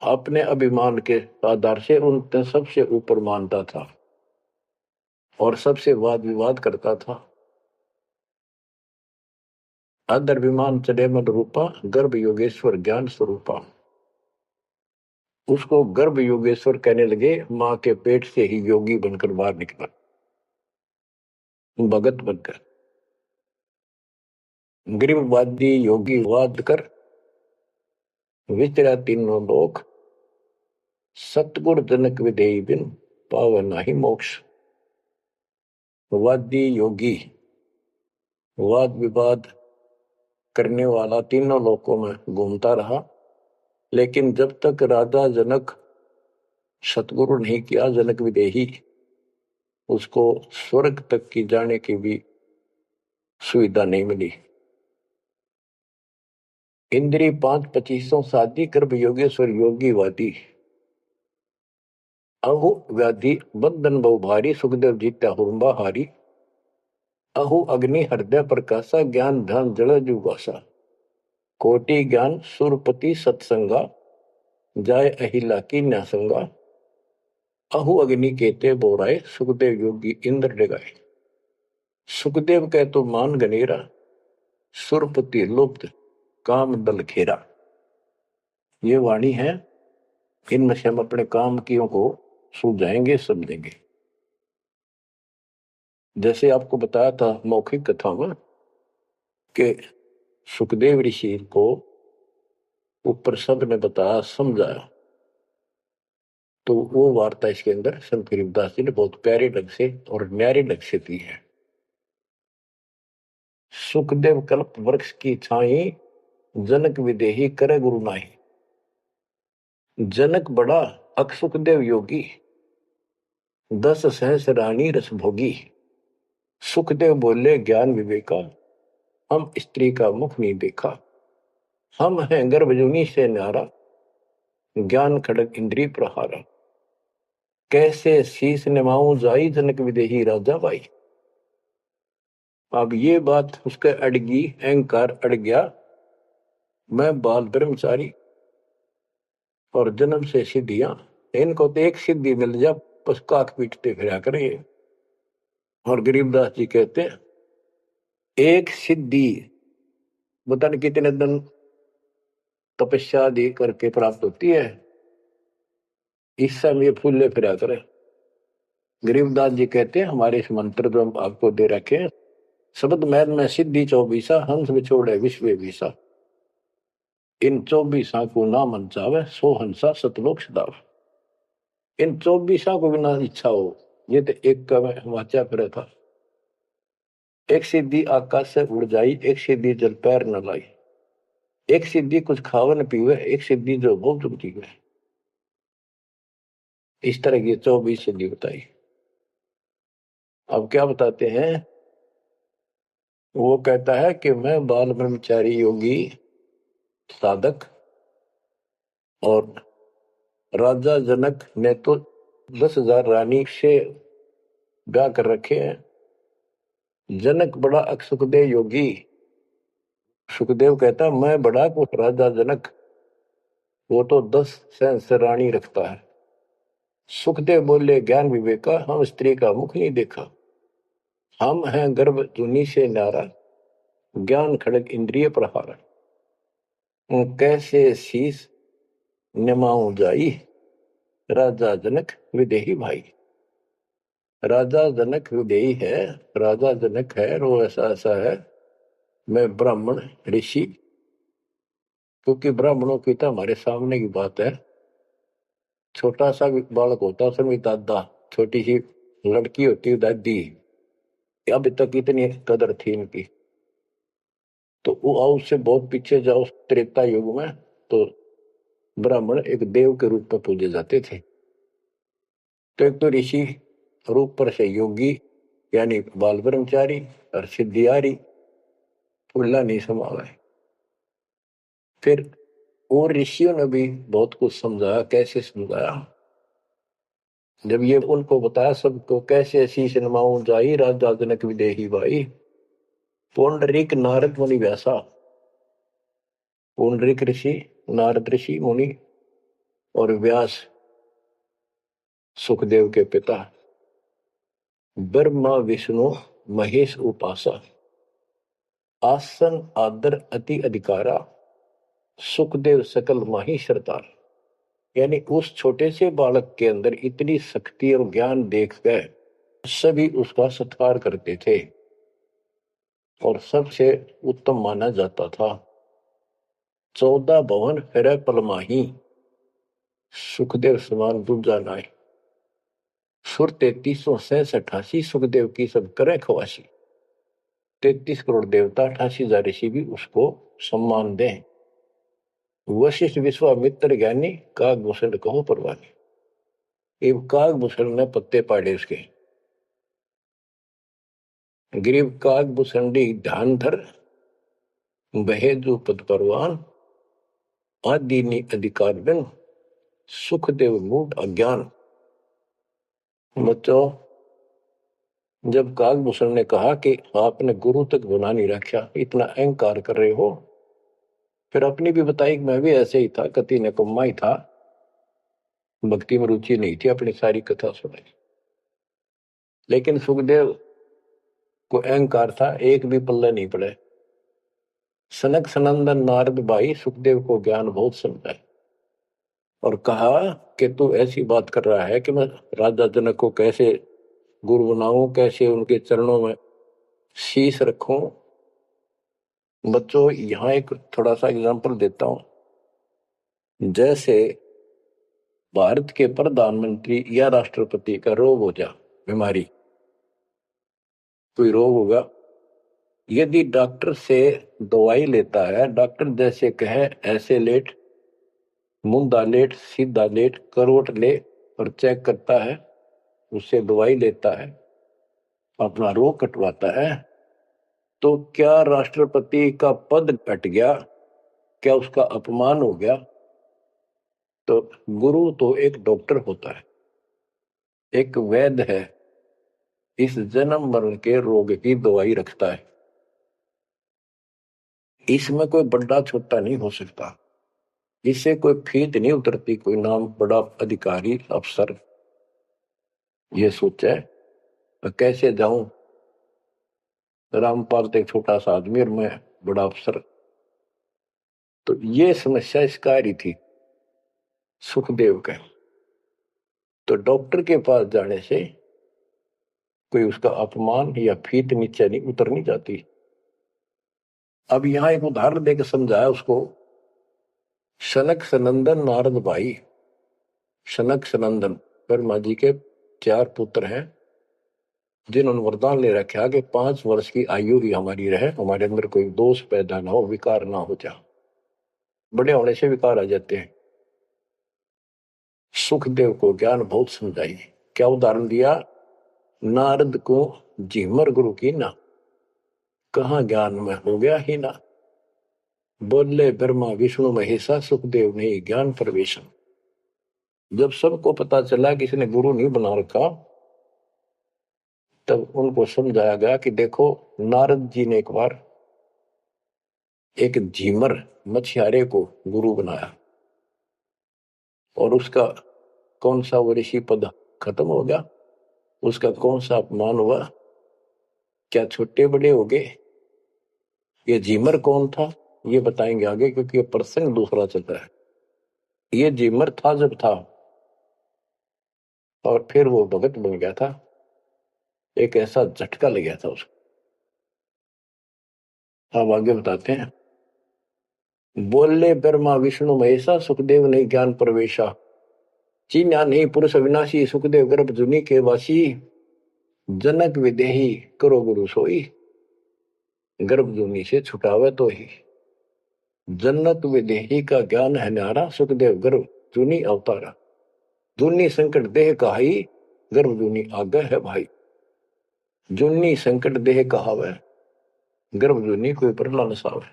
अपने अभिमान के आधार से उन सबसे ऊपर मानता था और सबसे वाद विवाद करता था। अदर विमान चले मन रूपा, गर्भ योगेश्वर ज्ञान स्वरूपा। उसको गर्भ योगेश्वर कहने लगे, मां के पेट से ही योगी बनकर बाहर निकला, भगत बनकर। गरीबवादी योगी वाद कर विचरा तीनों लोक, सतगुर जनक विदेही बिन पावे नाही मोक्ष। वादी योगी वाद विवाद करने वाला तीनों लोकों में घूमता रहा, लेकिन जब तक राजा जनक सतगुरु नहीं किया जनक विदेही, उसको स्वर्ग तक की जाने की भी सुविधा नहीं मिली। इंद्री 5-25 शादी गर्भ योगेश्वर योगी वादी, अहु व्याधि बंधन बहु भारी, सुखदेव जीत्या हुरंबा हारी। अहु अग्नि हृदय प्रकाशा, ज्ञान ध्यान जल जुगासा। कोटि ज्ञान सुरपति सत्संगा, जाय अहिला की न्यासंगा। अहु अग्नि केते बोराए, सुखदेव योगी इंद्र डगाए। सुखदेव कह तो मान गनेरा, सुरपति लुप्त काम दल खेरा। ये वाणी है, इनमें से हम अपने काम कियों को सुलझाएंगे, समझेंगे। जैसे आपको बताया था मौखिक कथा में कि सुखदेव ऋषि को ऊपर संत ने बताया, समझाया, तो वो वार्ता इसके अंदर संत गरीबदास जी ने बहुत प्यारे ढंग से और न्यारे ढंग से दी है। सुखदेव कल्प वृक्ष की छाई, जनक विदेही करे गुरु नाही। जनक बड़ा अक सुखदेव योगी, 10 सहस रानी रस भोगी। सुखदेव बोले ज्ञान विवेका, हम स्त्री का मुख नहीं देखा। हम हैं गर्भजूनी से न्यारा, ज्ञान खड़ग इंद्री प्रहारा। कैसे शीस निमाऊं जाई, जनक विदेही राजा बाई। अब ये बात उसके अड़गी, अहंकार अड़ गया, मैं बाल ब्रह्मचारी और जन्म से सिद्धियां, इनको तो एक सिद्धि मिल जा बस काक पीटते फिरा करेंगे। और गरीबदास जी कहते हैं, एक सिद्धि पता नहीं कितने दिन तपस्या दी करके प्राप्त होती है, इस समय फूले फिरा करें। गरीबदास जी कहते हैं, हमारे इस मंत्र जो हम आपको दे रखे हैं, शब्द मैद में सिद्धि 24, हंस बिछोड़े विश्व विसा। इन 24 को ना मन चावे, 100 हंसा सतलोक सदाव। इन 24 को बिना इच्छा हो, ये तो एक का वाचा फिर था। एक सिद्धि आकाश से उड़ जाई, एक सिद्धि जल पैर न लाई। एक सिद्धि कुछ खावे न पीवे, एक सिद्धि जो बहुत जीवे। इस तरह की 24 सिद्धि बताई। अब क्या बताते हैं, वो कहता है कि मैं बाल ब्रह्मचारी योगी साधक, और राजा जनक ने तो 10,000 रानी से ब्याह कर रखे हैं। जनक बड़ा अक सुखदेव योगी। सुखदेव कहता मैं बड़ा को राजा जनक, वो तो 10 सहस्र से रानी रखता है। सुखदेव बोले ज्ञान विवेका, हम स्त्री का मुख नहीं देखा। हम हैं गर्भ जूनी से नारा, ज्ञान खड़ग इंद्रिय प्रहारा। कैसे शीस निमाऊं जाई, राजा जनक विदेही भाई। राजा जनक विदेही है, राजा जनक है, वो ऐसा ऐसा है, मैं ब्राह्मण ऋषि, क्योंकि ब्राह्मणों की तो हमारे सामने की बात है। छोटा सा बालक होता उसमें भी दादा, छोटी सी लड़की होती है दादी। अभी तक इतनी कदर थी इनकी। तो वो उससे बहुत पीछे जाओ, त्रेता युग में तो ब्राह्मण एक देव के रूप में पूजे जाते थे। तो एक तो ऋषि रूप पर से योगी यानी बाल ब्रह्मचारी, और सिद्धियारी फुल्ला नहीं समावे। फिर और ऋषियों ने भी बहुत कुछ समझाया। कैसे समझाया, जब ये उनको बताया सबको, कैसे शीश नमाऊं जाई, राजा जनक विदेही भाई। पुंडरीक नारद मुनि व्यासा, पुंडरीक ऋषि, नारद ऋषि मुनि और व्यास सुखदेव के पिता, ब्रह्मा विष्णु महेश उपासा। आसन आदर अति अधिकारा, सुखदेव सकल माही सरदार। यानी उस छोटे से बालक के अंदर इतनी शक्ति और ज्ञान देखकर सभी उसका सत्कार करते थे और सबसे उत्तम माना जाता था। 14 भवन फिरै पलमाही, सुखदेव समान दूजा नाय। सुर 3368 सुखदेव की सब करे खवासी। 33 करोड़ देवता 88,000 ऋषि भी उसको सम्मान दें। वशिष्ठ विश्वामित्र ज्ञानी कागभूषण कहो परवानी। एक कागभूषण ने पत्ते पाड़े उसके। ग्रीव कागभूषणी ध्यान धर, बहे जो पद परवान। आदि अधिकार बिन, सुखदेव मूड अज्ञान। बच्चों, जब कागभूषण ने कहा कि आपने गुरु तक बना नहीं रखा, इतना अहंकार कर रहे हो, फिर अपनी भी बताई कि मैं भी ऐसे ही था, कति निकम्मा ही था, भक्ति में रुचि नहीं थी, अपनी सारी कथा सुनाई। लेकिन सुखदेव को अहंकार था, एक भी पल्ले नहीं पड़े। सनक सनंदन नारद भाई सुखदेव को ज्ञान बहुत समझाए और कहा कि तू ऐसी बात कर रहा है कि मैं राजा जनक को कैसे गुरु बनाऊं, कैसे उनके चरणों में शीश रखूं। बच्चों, यहां एक थोड़ा सा एग्जांपल देता हूं। जैसे भारत के प्रधानमंत्री या राष्ट्रपति का रोग हो जा, बीमारी, कोई रोग होगा, यदि डॉक्टर से दवाई लेता है, डॉक्टर जैसे कहे ऐसे लेट, मुंदा लेट, सीधा लेट, करवट ले, और चेक करता है, उससे दवाई लेता है, अपना रोग कटवाता है, तो क्या राष्ट्रपति का पद कट गया? क्या उसका अपमान हो गया? तो गुरु तो एक डॉक्टर होता है, एक वैद्य है, इस जन्म मरण के रोग की दवाई रखता है। इसमें कोई बड़ा छोटा नहीं हो सकता, इससे कोई फीत नहीं उतरती। कोई नाम बड़ा अधिकारी अफसर ये सोचे कैसे जाऊं, रामपाल तो एक छोटा सा आदमी और मैं बड़ा अफसर। तो ये समस्या इसका आ रही थी सुखदेव के। तो डॉक्टर के पास जाने से कोई उसका अपमान या फीत नीचे नहीं उतरनी जाती। अब यहां एक उदाहरण देकर समझाया उसको। सनक सनंदन नारद भाई, सनक सनंदन ब्रह्मा जी के 4 पुत्र हैं, जिन्होंने वरदान ले रखा कि 5 वर्ष की आयु ही हमारी रहे, हमारे अंदर कोई दोष पैदा ना हो, विकार ना हो जा। बड़े होने से विकार आ जाते हैं। सुखदेव को ज्ञान बहुत समझाई। क्या उदाहरण दिया? नारद को झिमर गुरु की ना, कहा ज्ञान में हो गया ही ना। बोले ब्रह्मा विष्णु महेशा, सुखदेव ने ज्ञान प्रवेशन। जब सबको पता चला कि इसने गुरु नहीं बना रखा, तब उनको समझाया गया कि देखो, नारद जी ने एक बार एक झीमर मछियारे को गुरु बनाया और उसका कौन सा वो ऋषि पद खत्म हो गया, उसका कौन सा अपमान हुआ, क्या छोटे बड़े हो गए। ये झीमर कौन था ये बताएंगे आगे, क्योंकि ये प्रसंग दूसरा चलता है। ये झीमर था जब था, और फिर वो भगत बन गया था, एक ऐसा झटका लग गया था उसको। अब आगे बताते हैं। बोले ब्रह्मा विष्णु महेशा, सुखदेव ने ज्ञान प्रवेशा। चीन्या नहीं पुरुष अविनाशी, सुखदेव गर्भ जुनी के वासी। जनक विदेही करो गुरु सोई, गर्भ जुनी से छुटावे तो ही। जनक विदेही का ज्ञान है न्यारा, सुखदेव गर्भ जुनी अवतारा। जुनी संकट देह कहाई, गर्भ जुनी आगे है भाई। जुनी संकट देह कहावे, गर्भ जुनी कोई परला न सावे।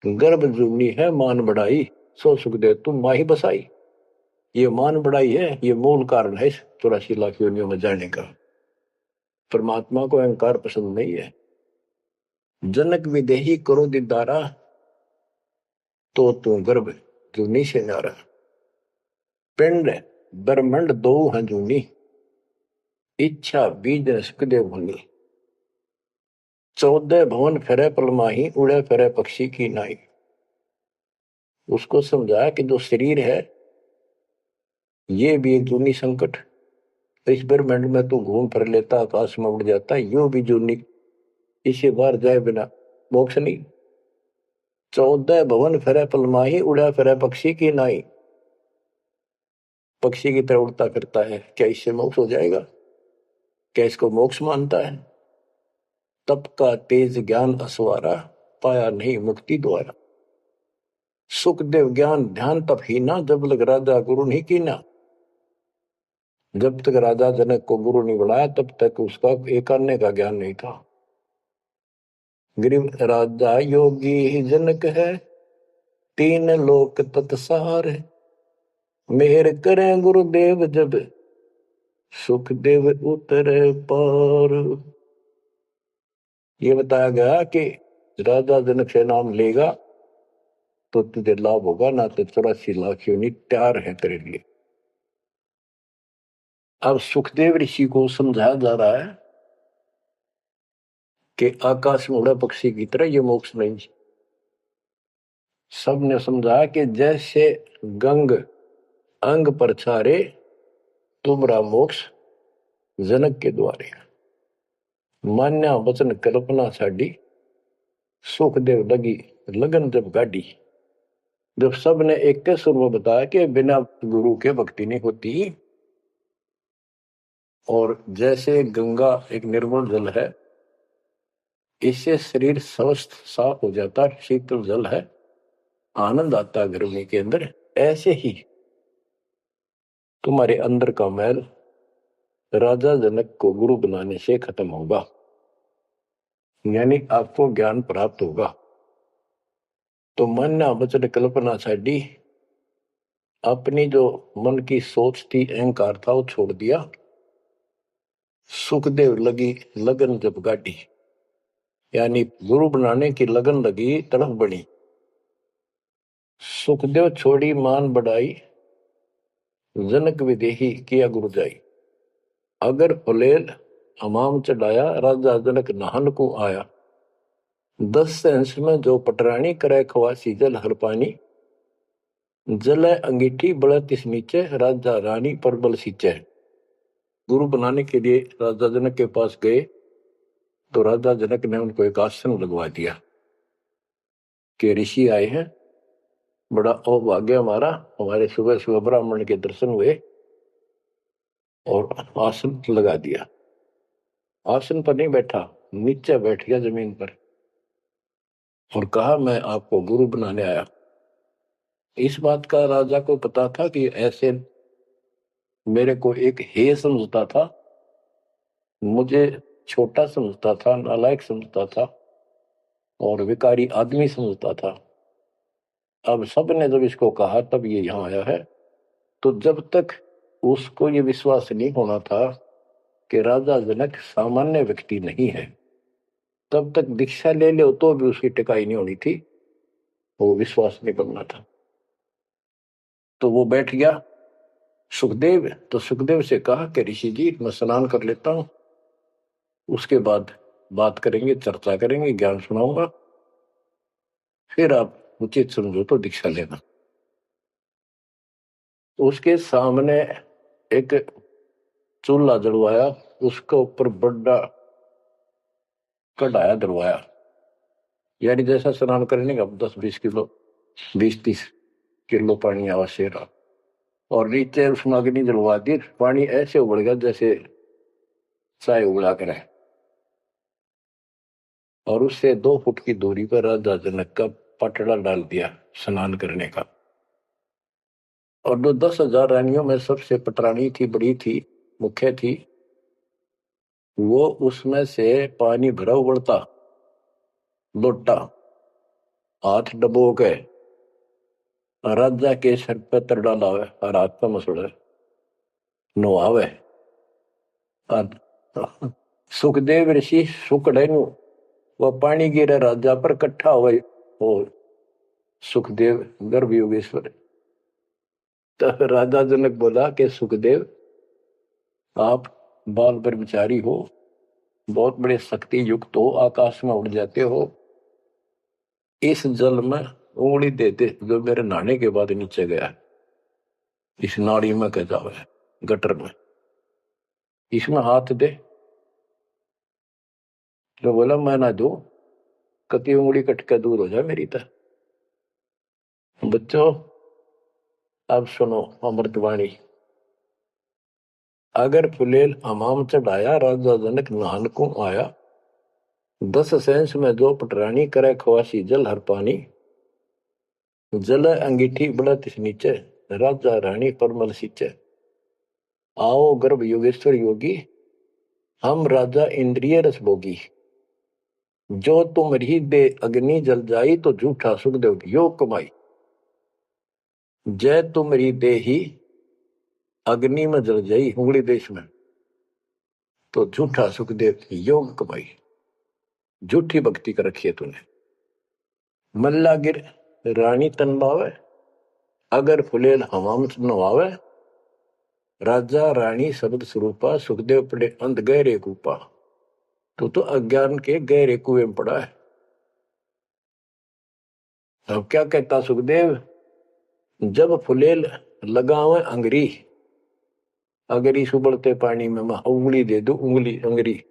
गर्भ जुनी है मान बढ़ाई, सो सुखदेव तुम माही बसाई। ये मान बढ़ाई है, ये मूल कारण है 84 लाख योनियों में जाने का। परमात्मा को अहंकार पसंद नहीं है। जनक विदेही करो दीदारा, तो तू गर्भ जूनी से नारा। पिंड ब्रह्मंड दो हैं जूनी, इच्छा बीज सुखदेव भूनी। 14 भवन फिरे पलमाही, उड़े फिरे पक्षी की नाई। उसको समझाया कि जो शरीर है ये भी एक जूनी संकट। इस ब्रह्मांड में तो घूम फिर लेता, आकाश में उड़ जाता, यो भी जूनी। इसे बाहर जाए बिना मोक्ष नहीं। 14 भवन फिरे पलमाही, उड़ा फिरे पक्षी की नाई। पक्षी की तरह उड़ता फिरता है, क्या इससे मोक्ष हो जाएगा? क्या इसको मोक्ष मानता है? तप का तेज ज्ञान असवारा, पाया नहीं मुक्ति द्वारा। सुखदेव ज्ञान ध्यान तप ही ना, जब लग राजा गुरु नहीं कीना। जब तक राजा जनक को गुरु नहीं बनाया तब तक उसका एक अन्य का ज्ञान नहीं था। गरीब राजा योगी ही जनक है, तीन लोक तत्सार है। मेहर करें गुरुदेव जब, सुखदेव उतरे पार। ये बताया गया कि राजा जनक से नाम लेगा तो तुझे लाभ होगा, ना तो 84 लाख योनि तैयार है तेरे लिए। अब सुखदेव ऋषि को समझाया जा रहा है कि आकाश में उड़ा पक्षी की तरह ये मोक्ष नहीं। सबने समझा कि जैसे गंग अंग पर छारे, तुमरा मोक्ष जनक के द्वारे। मान्या वचन कल्पना छाड़ी, सुखदेव लगी लगन जब गाड़ी। जब सबने एक के सुर में बताया कि बिना गुरु के भक्ति नहीं होती, और जैसे गंगा एक निर्मल जल है, इससे शरीर स्वस्थ साफ हो जाता, शीतल जल है, आनंद आता गर्मी के अंदर, ऐसे ही तुम्हारे अंदर का मैल राजा जनक को गुरु बनाने से खत्म होगा, यानी आपको ज्ञान प्राप्त होगा। तो मान्या वचन कल्पना छाड़ी, अपनी जो मन की सोच थी, अहंकार था, वो छोड़ दिया। सुखदेव लगी लगन जब गाड़ी, यानी गुरु बनाने की लगन लगी, तड़फ बनी। सुखदेव छोड़ी मान बढ़ाई, जनक विदेही किया गुरु जाई। अगर फलेल हमाम चढ़ाया, राजा जनक नहन को आया। 10 अंश में जो पटरानी करे खवासी, जल हर पानी। जल अंगीठी बड़ा तिस नीचे, राजा रानी पर बल सींचे। गुरु बनाने के लिए राजा जनक के पास गए तो राजा जनक ने उनको एक आसन लगवा दिया कि ऋषि आए हैं, बड़ा अभाग्य हमारा, हमारे सुबह सुबह ब्राह्मण के दर्शन हुए और आसन लगा दिया। आसन पर नहीं बैठा, नीचे बैठ गया जमीन पर और कहा मैं आपको गुरु बनाने आया। इस बात का राजा को पता था कि ऐसे मेरे को एक हे समझता था, मुझे छोटा समझता था, नालायक समझता था और विकारी आदमी समझता था। अब सबने जब इसको कहा तब ये यहां आया है। तो जब तक उसको ये विश्वास नहीं होना था कि राजा जनक सामान्य व्यक्ति नहीं है, तब तक दीक्षा ले लो तो भी उसकी टिकाई नहीं होनी थी, वो विश्वास नहीं करना था। तो वो बैठ गया सुखदेव। तो सुखदेव से कहा कि ऋषि जी मैं स्नान कर लेता हूं, उसके बाद बात करेंगे, चर्चा करेंगे, ज्ञान सुनाऊंगा, फिर आप उचित समझो तो दीक्षा लेना। उसके सामने एक चूल्हा जलवाया, उसके ऊपर बड़ा कढ़ाया दरवाया, यानी जैसा स्नान करने का 10-20 किलो 20-30 किलो पानी आवश्यक रहा। और नीचे उसमें अग्नि जलवा दी, पानी ऐसे उबल गया जैसे चाय उबला करे। और उससे 2 फुट की दूरी पर राजा जनक का पटड़ा डाल दिया स्नान करने का। और जो 10,000 रानियों में सबसे पटरानी थी, बड़ी थी, मुख्य थी, वो उसमें से पानी भरा उबलता लोटा हाथ डबो के राजा के सर पे तर डालावे और हाथ पे मसड़े नुआवे। सुखदेव ऋषि सुकड़े नु वह पानी गिरे राजा पर कट्ठा हुए हो। सुखदेव गर्भ योगेश्वर। तो राजा जनक बोला कि सुखदेव आप बाल ब्रह्मचारी हो, बहुत बड़े शक्ति युक्त हो, आकाश में उड़ जाते हो, इस जल में उंगली देते जो मेरे नहाने के बाद नीचे गया। इस नाड़ी में कह जावे, गटर में, इसमें हाथ दे। तो बोला मैं ना दू, कति उंगली कट के दूर हो जाए मेरी तरह। बच्चों अब सुनो अमृतवाणी। अगर फुलेल हमाम चढ़ाया, राजा जनक नहान को आया, 10 सेंस में जो पटरानी करे खवासी जल हर पानी, जल अंगीठी बढ़त नीचे, राजा रानी परमल सींचे, आओ गर्भ योगेश्वर योगी, हम राजा इंद्रिय रस भोगी, जो तुम रही दे अग्नि जल जाई, तो झूठा सुखदेव योग कमाई, जय तुमरी दे ही अग्नि में जल जाई उंगली देश में, तो झूठा सुखदेव योग कमाई। झूठी भक्ति कर रखी है तूने। मल्ला गिर रानी तन बावे, अगर फुलेल हवाम नवावे, राजा रानी शब्द स्वरूपा, सुखदेव पड़े अंध गहरे कूपा। तो अज्ञान के गहरे कुएं में पड़ा है। अब क्या कहता सुखदेव, जब फुलेल लगावे अंगरी, अगरी सुबड़ते पानी में मैं उंगली दे दू, उंगली अंगरी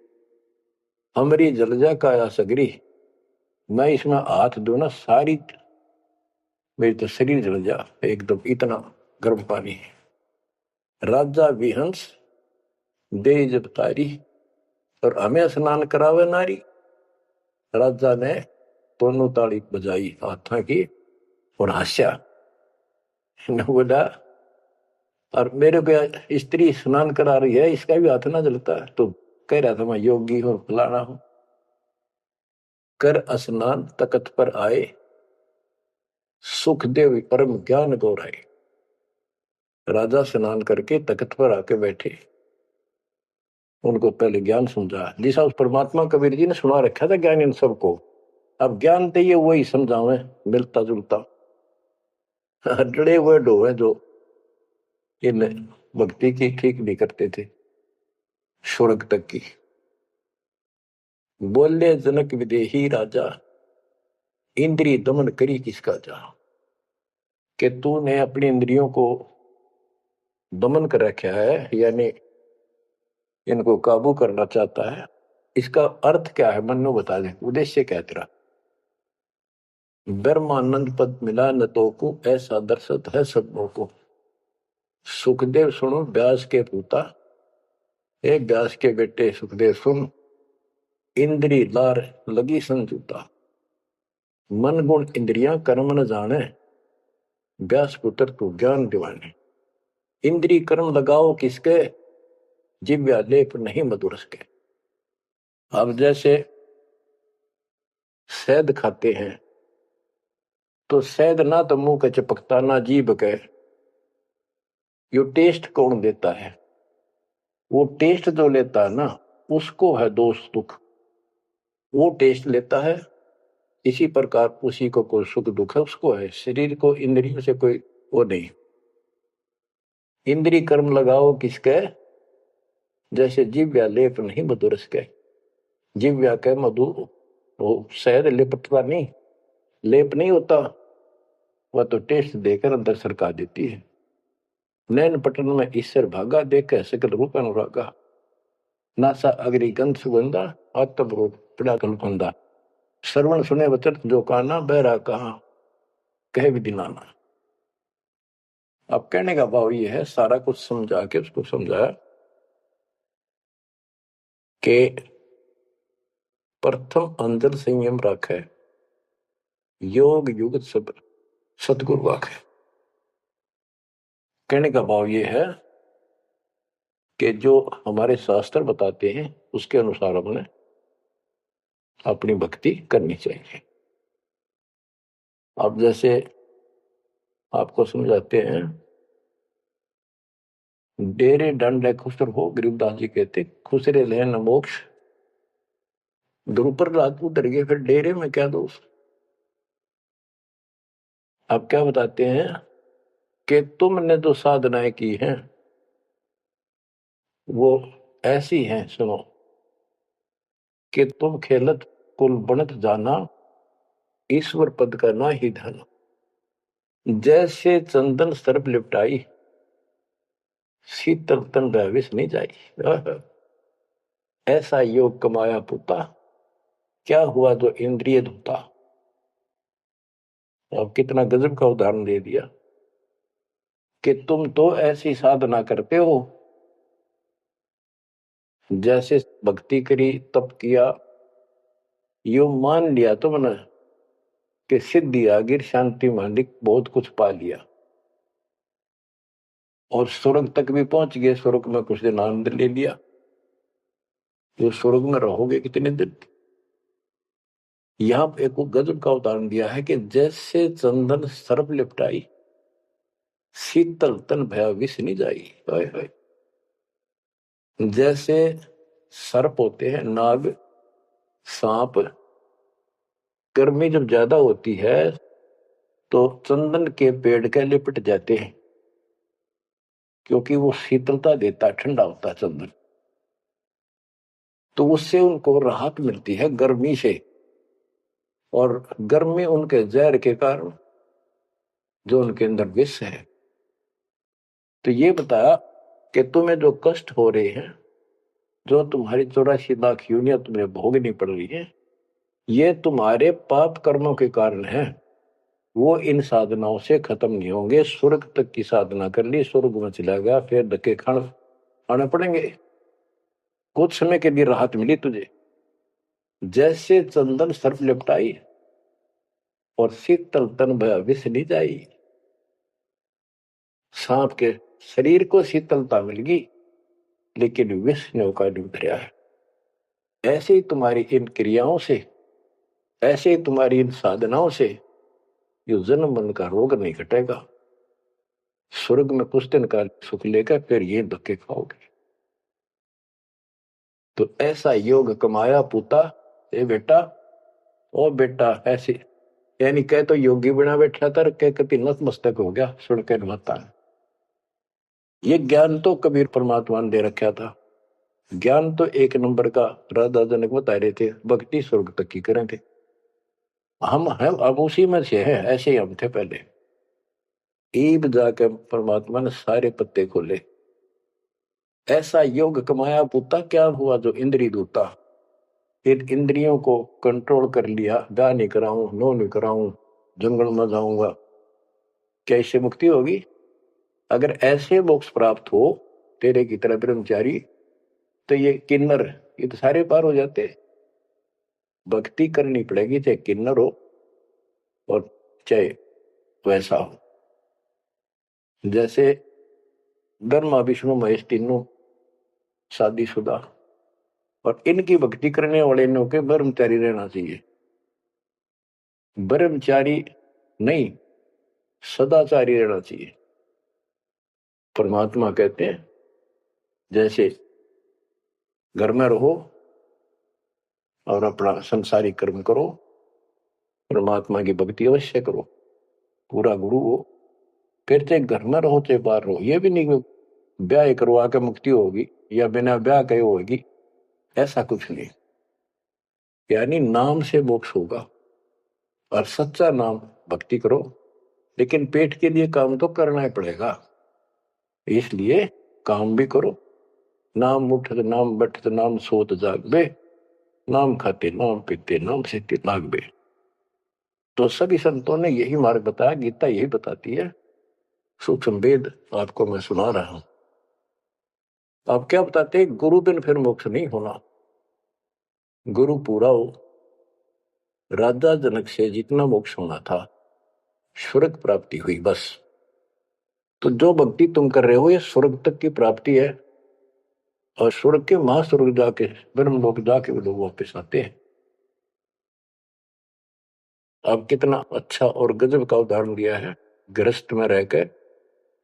हमरी जल जा काया सगरी, मैं इसमें हाथ दू ना, सारी मेरी तो शरीर जल जा एकदम, इतना गर्म पानी है। राजा विहंस दे जब तारी, और हमें स्नान करावे नारी। राजा ने दोनों ताली बजाई हाथा की और हंसा, बोला और मेरे को स्त्री स्नान करा रही है, इसका भी हाथ ना जलता है। तो कह रहा था मैं योगी और फलाना हूं। कर स्नान तकत पर आए, सुखदेव परम ज्ञान गौराए। राजा स्नान करके तख्त पर आके बैठे, उनको पहले ज्ञान समझा, जिसा उस परमात्मा कबीर जी ने सुना रखा था ज्ञान इन सबको। अब ज्ञान तो ये वही समझावे, मिलता जुलता डरे हुए डोवे जो इन भक्ति की ठीक नहीं करते थे स्वर्ग तक की। बोले जनक विदेही राजा, इंद्रिय दमन करी किसका जा, कि तूने अपनी इंद्रियों को दमन कर रखा है, यानी इनको काबू करना चाहता है। इसका अर्थ क्या है मन्नो बता दे, उद्देश्य क्या तेरा। ब्रह्मानंद पद मिला न तो को, ऐसा दर्शत है सबों को। सुखदेव सुनो व्यास के पूता, एक व्यास के बेटे सुखदेव सुन, इंद्री लार लगी संजूता, मन गुण इंद्रियां कर्म न जाने, व्यास पुत्र तू ज्ञान दिवाने। इंद्री कर्म लगाओ किसके, जिव्या लेप नहीं मधुरस के। अब जैसे शहद खाते हैं, तो शहद ना तो मुंह के चिपकता ना जीभ के, यो टेस्ट कौन देता है, वो टेस्ट जो लेता है ना, उसको है दोष दुख, वो टेस्ट लेता है। इसी प्रकार उसी को कोई सुख दुख है, उसको है। शरीर को इंद्रियों से कोई वो नहीं। इंद्री कर्म लगाओ किसके, जैसे जिव्या लेप नहीं मधुरस के। जिव्या के मधु वो शहद लिपटता नहीं, लेप नहीं होता, वह तो टेस्ट देकर अंदर सरका देती है। नैन पटन में ईश्वर भागा, देखे सकल रूप अनुरागा, नासा अग्नि गंध सुगंधा, आत्म रूप पड़ा कलफंदा। श्रवण सुने वचन जो काना, बहरा कहा कहे विधि नाना। अब कहने का भाव ये है, सारा कुछ समझा के उसको समझाया कि प्रथम अंदर संयम रखे, योग युगत सब सतगुरु वाखे। कहने का भाव ये है कि जो हमारे शास्त्र बताते हैं उसके अनुसार हमने अपनी भक्ति करनी चाहिए। अब जैसे आपको समझाते हैं, डेरे दंड खुसर हो, गरीबदास जी कहते खुसरे ले न मोक्ष। ध्रुव रात उतर गए, फिर डेरे में क्या दोष। अब क्या बताते हैं कि तुमने जो साधनाएं की हैं वो ऐसी हैं, सुनो, कि तुम खेलत कुल बनत जाना, ईश्वर पद का ना ही धन। जैसे चंदन सर्प लिपटाई, शीतल तन विष नहीं जाई। ऐसा योग कमाया पुता, क्या हुआ जो इंद्रिय धोता। अब कितना गजब का उदाहरण दे दिया कि तुम तो ऐसी साधना करते हो, जैसे भक्ति करी, तप किया, यो मान लिया तुमने कि सिद्धि आ गई, शांति मालिक, बहुत कुछ पा लिया और स्वर्ग तक भी पहुंच गए। स्वर्ग में कुछ दिन आनंद ले लिया। जो स्वर्ग में रहोगे कितने दिन। यहां एक गजब का उदाहरण दिया है कि जैसे चंदन सर्प लिपटाई, शीतल तन भया विष नहीं जाई। हाय हाय। जैसे सर्प होते हैं, नाग, सांप, गर्मी जब ज्यादा होती है तो चंदन के पेड़ के लिपट जाते हैं, क्योंकि वो शीतलता देता है, ठंडा होता है चंदन, तो उससे उनको राहत मिलती है गर्मी से। और गर्मी उनके जहर के कारण जो उनके अंदर विष है। तो ये बताया कि तुम्हें जो कष्ट हो रहे हैं, जो तुम्हारी 84 लाख यूनियन तुम्हें भोगनी पड़ रही है, ये तुम्हारे पाप कर्मों के कारण है। वो इन साधनाओं से खत्म नहीं होंगे। स्वर्ग तक की साधना कर ली, स्वर्ग में चला गया, फिर धक्के खाने पड़ेंगे। कुछ समय के लिए राहत मिली तुझे, जैसे चंदन सर्प लिपटाई और शीतल तन भया विष नहीं जाई। सांप के शरीर को शीतलता मिल गई, लेकिन विष ने का लूट रहा है। ऐसे ही तुम्हारी इन क्रियाओं से, ऐसे ही तुम्हारी इन साधनाओं से ये जन्म मन का रोग नहीं घटेगा। स्वर्ग में कुछ दिन का सुख लेकर फिर ये धक्के खाओगे। तो ऐसा योग कमाया पूता, ए बेटा, ओ बेटा, ऐसे यानी कह तो योगी बना बैठा था, कह कति नतमस्तक हो गया सुनकर बता। ये ज्ञान तो कबीर परमात्मा ने दे रखा था। ज्ञान तो एक नंबर का राधा जनक बता रहे थे, भक्ति स्वर्ग तक की करें थे। हम हैं अब उसी में से हैं, ऐसे ही हम थे पहले। ईब जाकर परमात्मा ने सारे पत्ते खोले। ऐसा योग कमाया पुता, क्या हुआ जो इंद्रिय दूता। इन इंद्रियों को कंट्रोल कर लिया, गा नहीं कराऊं, नो नहीं कराऊं, जंगल में जाऊंगा, क्या इससे मुक्ति होगी। अगर ऐसे मोक्ष प्राप्त हो तेरे की तरह ब्रह्मचारी, तो ये किन्नर, ये तो सारे पार हो जाते। भक्ति करनी पड़ेगी, चाहे किन्नर हो और चाहे वैसा हो। जैसे ब्रह्मा विष्णु महेश तीनों शादीशुदा, और इनकी भक्ति करने वाले इनों के ब्रह्मचारी रहना चाहिए। ब्रह्मचारी नहीं, सदाचारी रहना चाहिए। परमात्मा कहते हैं जैसे घर में रहो और अपना संसारिक कर्म करो, परमात्मा की भक्ति अवश्य करो, पूरा गुरु हो, फिर चाहे घर में रहो चाहे बाहर रहो। ये भी नहीं ब्याह करवा के मुक्ति होगी या बिना ब्याह के होगी, ऐसा कुछ नहीं। यानी नाम से मोक्ष होगा, और सच्चा नाम भक्ति करो, लेकिन पेट के लिए काम तो करना ही पड़ेगा। इसलिए काम भी करो। नाम उठत नाम बैठत नाम सोत जागबे, नाम खाते नाम पीते नाम से लागबे। तो सभी संतों ने यही मार्ग बताया, गीता यही बताती है। सूक्ष्म वेद आपको मैं सुना रहा हूं। आप क्या बताते, गुरु बिन फिर मोक्ष नहीं होना। गुरु पूरा हो, राजा जनक से जितना मोक्ष होना था, स्वर्ग प्राप्ति हुई बस। तो जो भक्ति तुम कर रहे हो ये स्वर्ग तक की प्राप्ति है, और स्वर्ग के महास्वर्ग जाके ब्रह्म लोक जाके वो लोग वापिस आते हैं। अब कितना अच्छा और गजब का उदाहरण दिया है। गृहस्थ में रह के,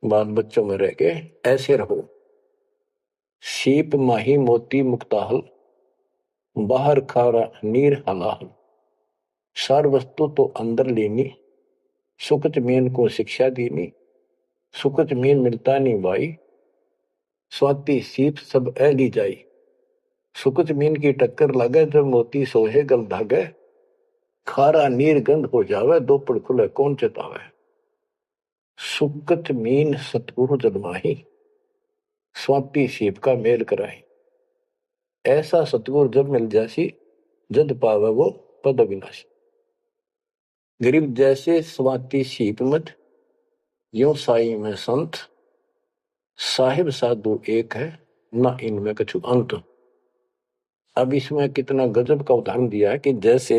बाल बच्चों में रह के ऐसे रहो। सीप माही मोती मुक्ताहल, बाहर खारा नीर हलाहल। सार वस्तु तो अंदर लेनी, सुकच मीन को शिक्षा दीनी। सुकच मीन मिलता नहीं भाई, स्वाति सीप सब ऐली जाई। सुकच मीन की टक्कर लगे जब मोती सोहे गल धागे। खारा नीर गंध हो जावे, दो पड़ खुले कौन चेतावे। सुकच मीन सतगुरु जन्माही, स्वाति सीप का मेल कराए। ऐसा सतगुरु जब मिल जासी, जद पावे वो पद अविनाशी। गरीब जैसे स्वाति सीप मत, यो साई में संत, साहिब साधु एक है, ना इनमें कछु अंत। अब इसमें कितना गजब का उदाहरण दिया है कि जैसे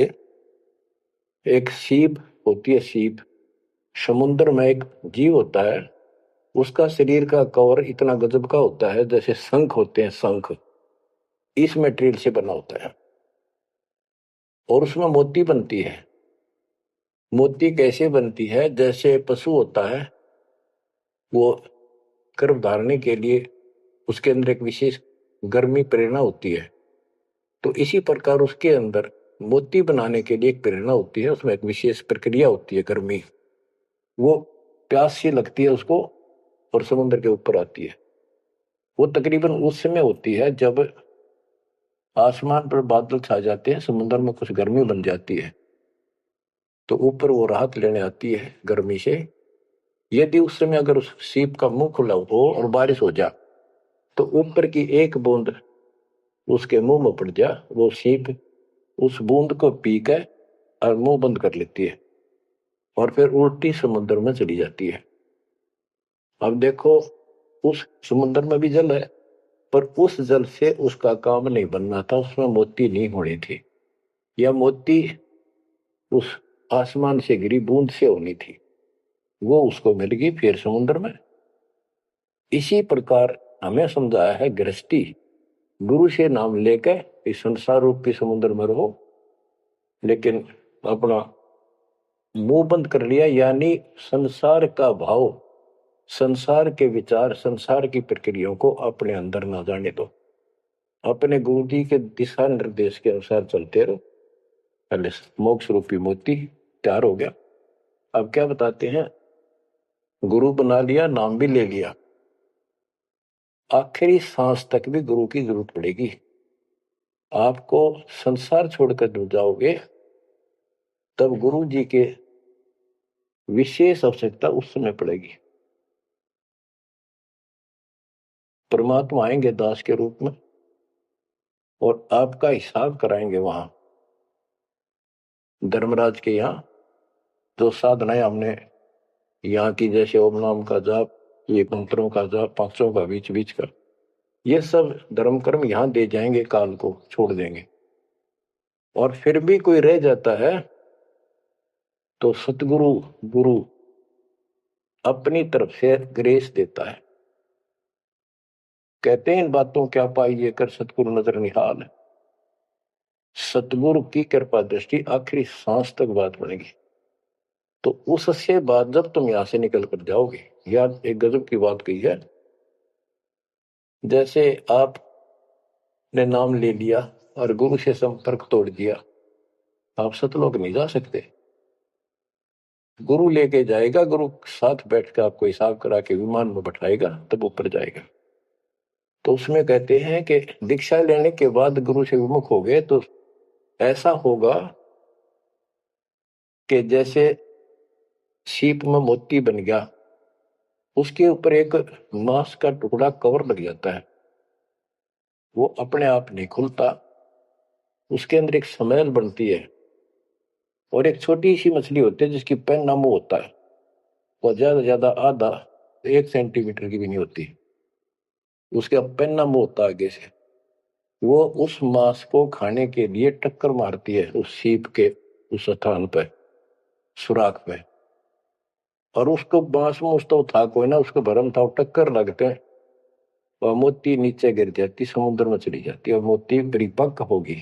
एक सीप होती है, सीप समुद्र में एक जीव होता है, उसका शरीर का कवर इतना गजब का होता है जैसे शंख होते हैं, शंख इस मटेरियल से बना होता है, और उसमें मोती बनती है। मोती कैसे बनती है? जैसे पशु होता है, वो गर्भ धारने के लिए उसके अंदर एक विशेष गर्मी प्रेरणा होती है, तो इसी प्रकार उसके अंदर मोती बनाने के लिए एक प्रेरणा होती है, उसमें एक विशेष प्रक्रिया होती है, गर्मी, वो प्यास सी लगती है उसको और समुद्र के ऊपर आती है। वो तकरीबन उस समय होती है जब आसमान पर बादल छा जाते हैं, समुद्र में कुछ गर्मी बन जाती है, तो ऊपर वो राहत लेने आती है गर्मी से। यदि उस समय अगर उस सीप का मुंह खुला हो और बारिश हो जा, तो ऊपर की एक बूंद उसके मुंह में पड़ जा, वो सीप उस बूंद को पी कर और मुंह बंद कर लेती है और फिर उल्टी समुद्र में चली जाती है। अब देखो, उस समुद्र में भी जल है, पर उस जल से उसका काम नहीं बनना था, उसमें मोती नहीं होनी थी, या मोती उस आसमान से गिरी बूंद से होनी थी, वो उसको मिल गई फिर समुद्र में। इसी प्रकार हमें समझाया है गृहस्थी, गुरु से नाम लेकर इस संसार रूपी समुद्र में रहो, लेकिन अपना मुंह बंद कर लिया, यानी संसार का भाव, संसार के विचार, संसार की प्रक्रियाओं को अपने अंदर ना जाने दो, अपने गुरु जी के दिशा निर्देश के अनुसार चलते रहो। पहले मोक्ष रूपी मोती तैयार हो गया। अब क्या बताते हैं, गुरु बना लिया, नाम भी ले लिया, आखिरी सांस तक भी गुरु की जरूरत पड़ेगी। आपको संसार छोड़कर जब जाओगे, तब गुरु जी के विशेष आवश्यकता उस समय पड़ेगी। परमात्मा आएंगे दास के रूप में और आपका हिसाब कराएंगे वहां धर्मराज के यहाँ। जो साधनाएं हमने यहाँ की, जैसे ओम नाम का जाप, ये मंत्रों का जाप, पांचों का बीच बीच का, ये सब धर्म कर्म यहाँ दे जाएंगे, काल को छोड़ देंगे। और फिर भी कोई रह जाता है तो सतगुरु गुरु अपनी तरफ से ग्रेस देता है। कहते हैं इन बातों क्या पाइए कर सतगुरु नजर निहाल है। सतगुरु की कृपा दृष्टि आखिरी सांस तक बात बनेगी। तो उससे बाद जब तुम यहां से निकल कर जाओगे, यार एक गजब की बात कही है, जैसे आपने नाम ले लिया और गुरु से संपर्क तोड़ दिया, आप सतलोक नहीं जा सकते। गुरु लेके जाएगा, गुरु साथ बैठ कर आपको हिसाब करा के विमान में बैठाएगा, तब ऊपर जाएगा। तो उसमें कहते हैं कि दीक्षा लेने के बाद गुरु से विमुख हो गए तो ऐसा होगा कि जैसे सीप में मोती बन गया, उसके ऊपर एक मांस का टुकड़ा कवर लग जाता है, वो अपने आप नहीं खुलता, उसके अंदर एक स्मेल बनती है। और एक छोटी सी मछली होती है जिसकी पैन मुंह होता है, वो ज्यादा ज्यादा आधा 1 सेंटीमीटर की भी नहीं होती, उसका पैन मुंह होता है आगे से, वो उस मांस को खाने के लिए टक्कर मारती है उस सीप के उस स्थान पर, सुराख पे, और उसको मांस में उसको था कोई ना, उसको भरम था, टक्कर लगते हैं और मोती नीचे गिर जाती, समुद्र में चली जाती और मोती परिपक्व होगी।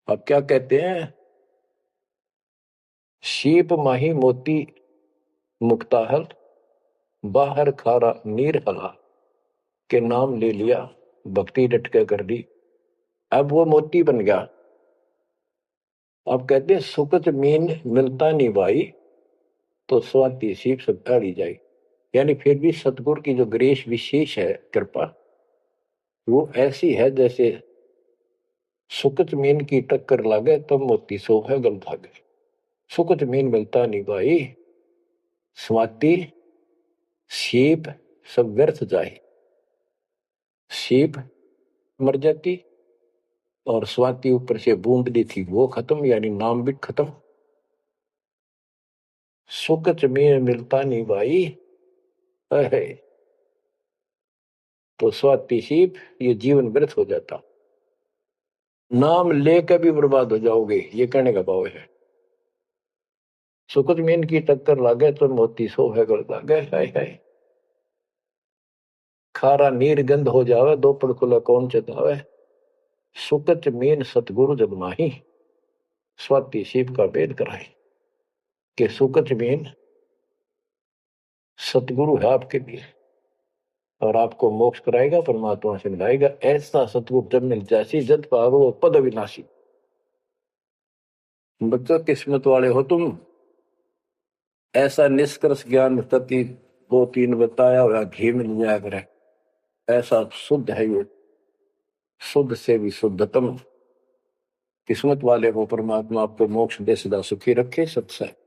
अब क्या कहते हैं, शीप माही मोती मुक्ताहल, बाहर खारा नीर हला, के नाम ले लिया, भक्ति डट के कर दी, अब वो मोती बन गया। अब कहते हैं सुकत मीन मिलता नहीं भाई, तो स्वाति सीप सब ढाली जाए। यानी फिर भी सतगुरु की जो ग्रेस विशेष है, कृपा, वो ऐसी है जैसे सुकत मीन की टक्कर लागे तब मोती सो है गल भागे। सुकत मीन मिलता नहीं भाई, स्वाति सीप सब व्यर्थ जाए। सीप मर जाती और स्वाति ऊपर से बूंदली थी वो खत्म, यानी नाम भी खत्म। सुकच में मिलता नहीं भाई। अरे तो स्वाति सीप ये जीवन व्यर्थ हो जाता, नाम लेकर भी बर्बाद हो जाओगे, ये कहने का भाव है। सुकच में की टक्कर लागे तो मोती सो है कर लागे। हाय हाय खारा नीर गंध हो जावे, दो पड़कुला कौन चतावे। सुकच मीन सतगुरु जब माही, स्वाति शिव का भेद कराए। कि सुकच मीन सतगुरु है आपके लिए और आपको मोक्ष कराएगा, परमात्मा से मिलाएगा। ऐसा सतगुरु जब मिल जासी, जद पावो पद अविनाशी। बच्चों किस्मत वाले हो तुम। ऐसा निष्कर्ष ज्ञान तति दो तीन बताया हुआ घी मिल जाया करे, ऐसा शुद्ध है ये, शुद्ध से भी शुद्धतम। किस्मत वाले हो, परमात्मा आपको मोक्ष दे, सदा सुखी रखे। सत्संग